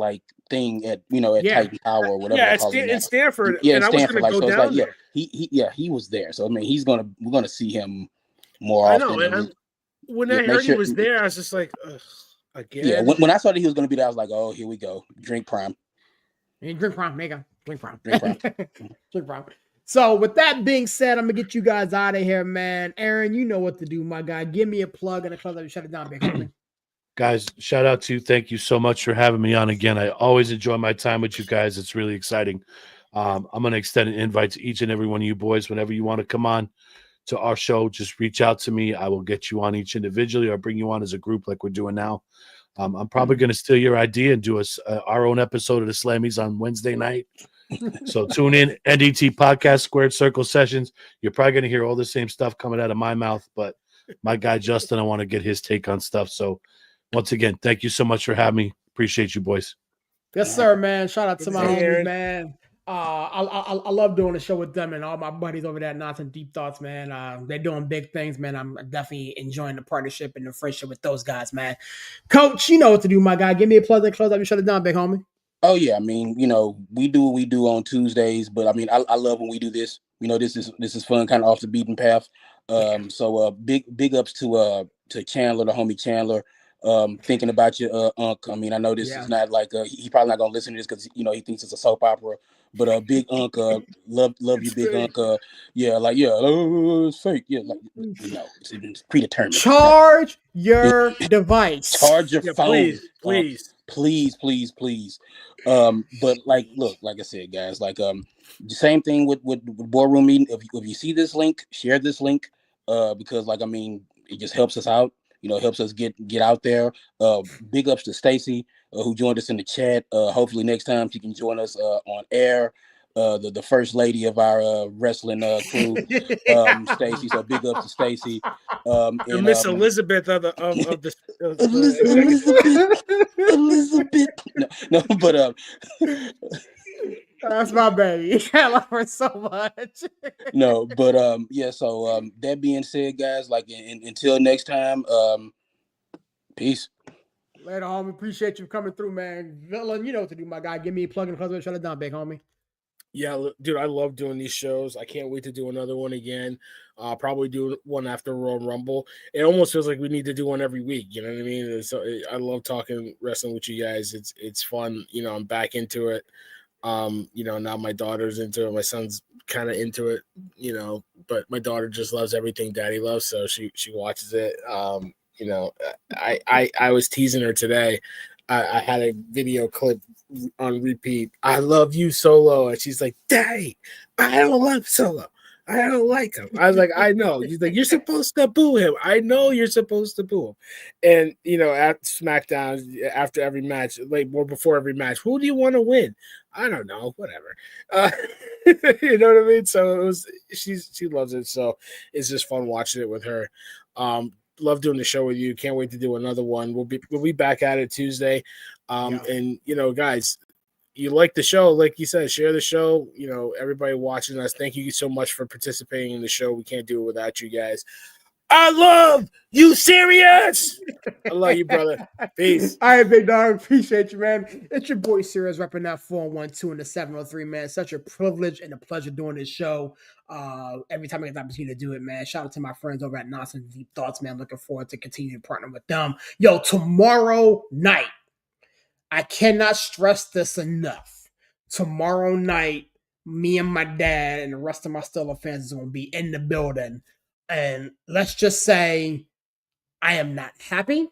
thing at Titan Tower or whatever. Yeah, in Stanford. Yeah, and I was going to go down there. He was there. So I mean, we're gonna see him more often. I know, when I heard he was there, I was just like, ugh, again. Yeah, when I saw that he was going to be there, I was like, oh, here we go. Drink Prime. Drink prime, nigga. Drink prime. Drink prime. Drink prime. So with that being said, I'm gonna get you guys out of here, man. Aaron, you know what to do, my guy. Give me a plug and a close up and shut it down, big homie. Guys, shout out to you. Thank you so much for having me on again. I always enjoy my time with you guys. It's really exciting. I'm going to extend an invite to each and every one of you boys. Whenever you want to come on to our show, just reach out to me. I will get you on each individually or bring you on as a group like we're doing now. I'm probably going to steal your idea and do our own episode of the Slammies on Wednesday night. So tune in, NDT Podcast, Squared Circle Sessions. You're probably going to hear all the same stuff coming out of my mouth, but my guy Justin, I want to get his take on stuff. So once again, thank you so much for having me. Appreciate you, boys. Yes, sir, man. Shout out to my homies, man. I love doing the show with them and all my buddies over there at Knots and Deep Thoughts, man. They're doing big things, man. I'm definitely enjoying the partnership and the friendship with those guys, man. Coach, you know what to do, my guy. Give me a pleasant close up and shut it down, big homie. Oh yeah, I mean, we do what we do on Tuesdays, but I mean, I love when we do this. This is fun, kind of off the beaten path. So big ups to Chandler, the homie Chandler. Thinking about your Unc. I mean, I know this is not like he probably not gonna listen to this because he thinks it's a soap opera. But big Unc, love you, big Unc. It's fake. Yeah, like it's predetermined. Charge your device. Charge your phone, please. But like I said, guys, the same thing with boardroom meeting. If you see this link, share this link, because it just helps us out. Helps us get out there. Big ups to Stacy, who joined us in the chat. Hopefully next time she can join us on air. The first lady of our wrestling crew, Stacy. So big ups to Stacy. And Miss Elizabeth of the Elizabeth. No, but that's my baby. I love her so much. No, but So that being said, guys, until next time, peace. Later, homie. Appreciate you coming through, man. Villain, you know what to do, my guy. Give me a plug and close and shut it down, big homie. Yeah, dude, I love doing these shows. I can't wait to do another one again. Probably do one after Royal Rumble. It almost feels like we need to do one every week. You know what I mean? So I love talking wrestling with you guys. It's fun. I'm back into it. Now my daughter's into it. My son's kind of into it. But my daughter just loves everything Daddy loves, so she watches it. I was teasing her today. I had a video clip on repeat. I love you, Solo. And she's like, Daddy, I don't love Solo. I don't like him. I was like, I know. He's like, you're supposed to boo him. I know you're supposed to boo him. And, at SmackDown, after every match, before every match, who do you want to win? I don't know. Whatever. You know what I mean? So she loves it. So it's just fun watching it with her. Love doing the show with you. Can't wait to do another one. We'll be back at it Tuesday. And guys, you like the show, like you said, share the show. Everybody watching us, thank you so much for participating in the show. We can't do it without you guys. I love you, serious. I love you, brother. Peace. All right, big dog. Appreciate you, man. It's your boy Serious repping that 412 and the 703, man. Such a privilege and a pleasure doing this show. Every time I get the opportunity to do it, man. Shout out to my friends over at Knots and Deep Thoughts, man. Looking forward to continuing to partner with them. Yo, tomorrow night, I cannot stress this enough. Tomorrow night, me and my dad and the rest of my Steelers fans is going to be in the building. And let's just say I am not happy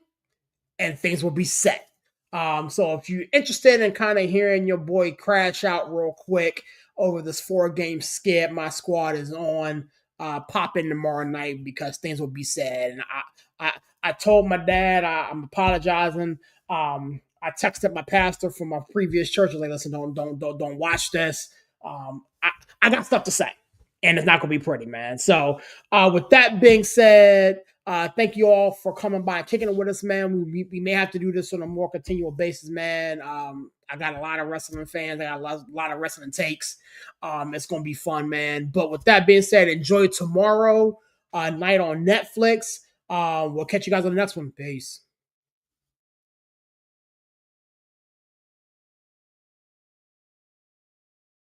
and things will be set. So if you're interested in kind of hearing your boy crash out real quick over this 4-game skit my squad is on, pop in tomorrow night because things will be said. And I told my dad I'm apologizing. I texted my pastor from my previous church. I was like, listen, don't watch this. I got stuff to say, and it's not gonna be pretty, man. So with that being said, thank you all for coming by and kicking it with us, man. We may have to do this on a more continual basis, man. I got a lot of wrestling fans. I got a lot of wrestling takes. It's gonna be fun, man. But with that being said, enjoy tomorrow night on Netflix. We'll catch you guys on the next one. Peace.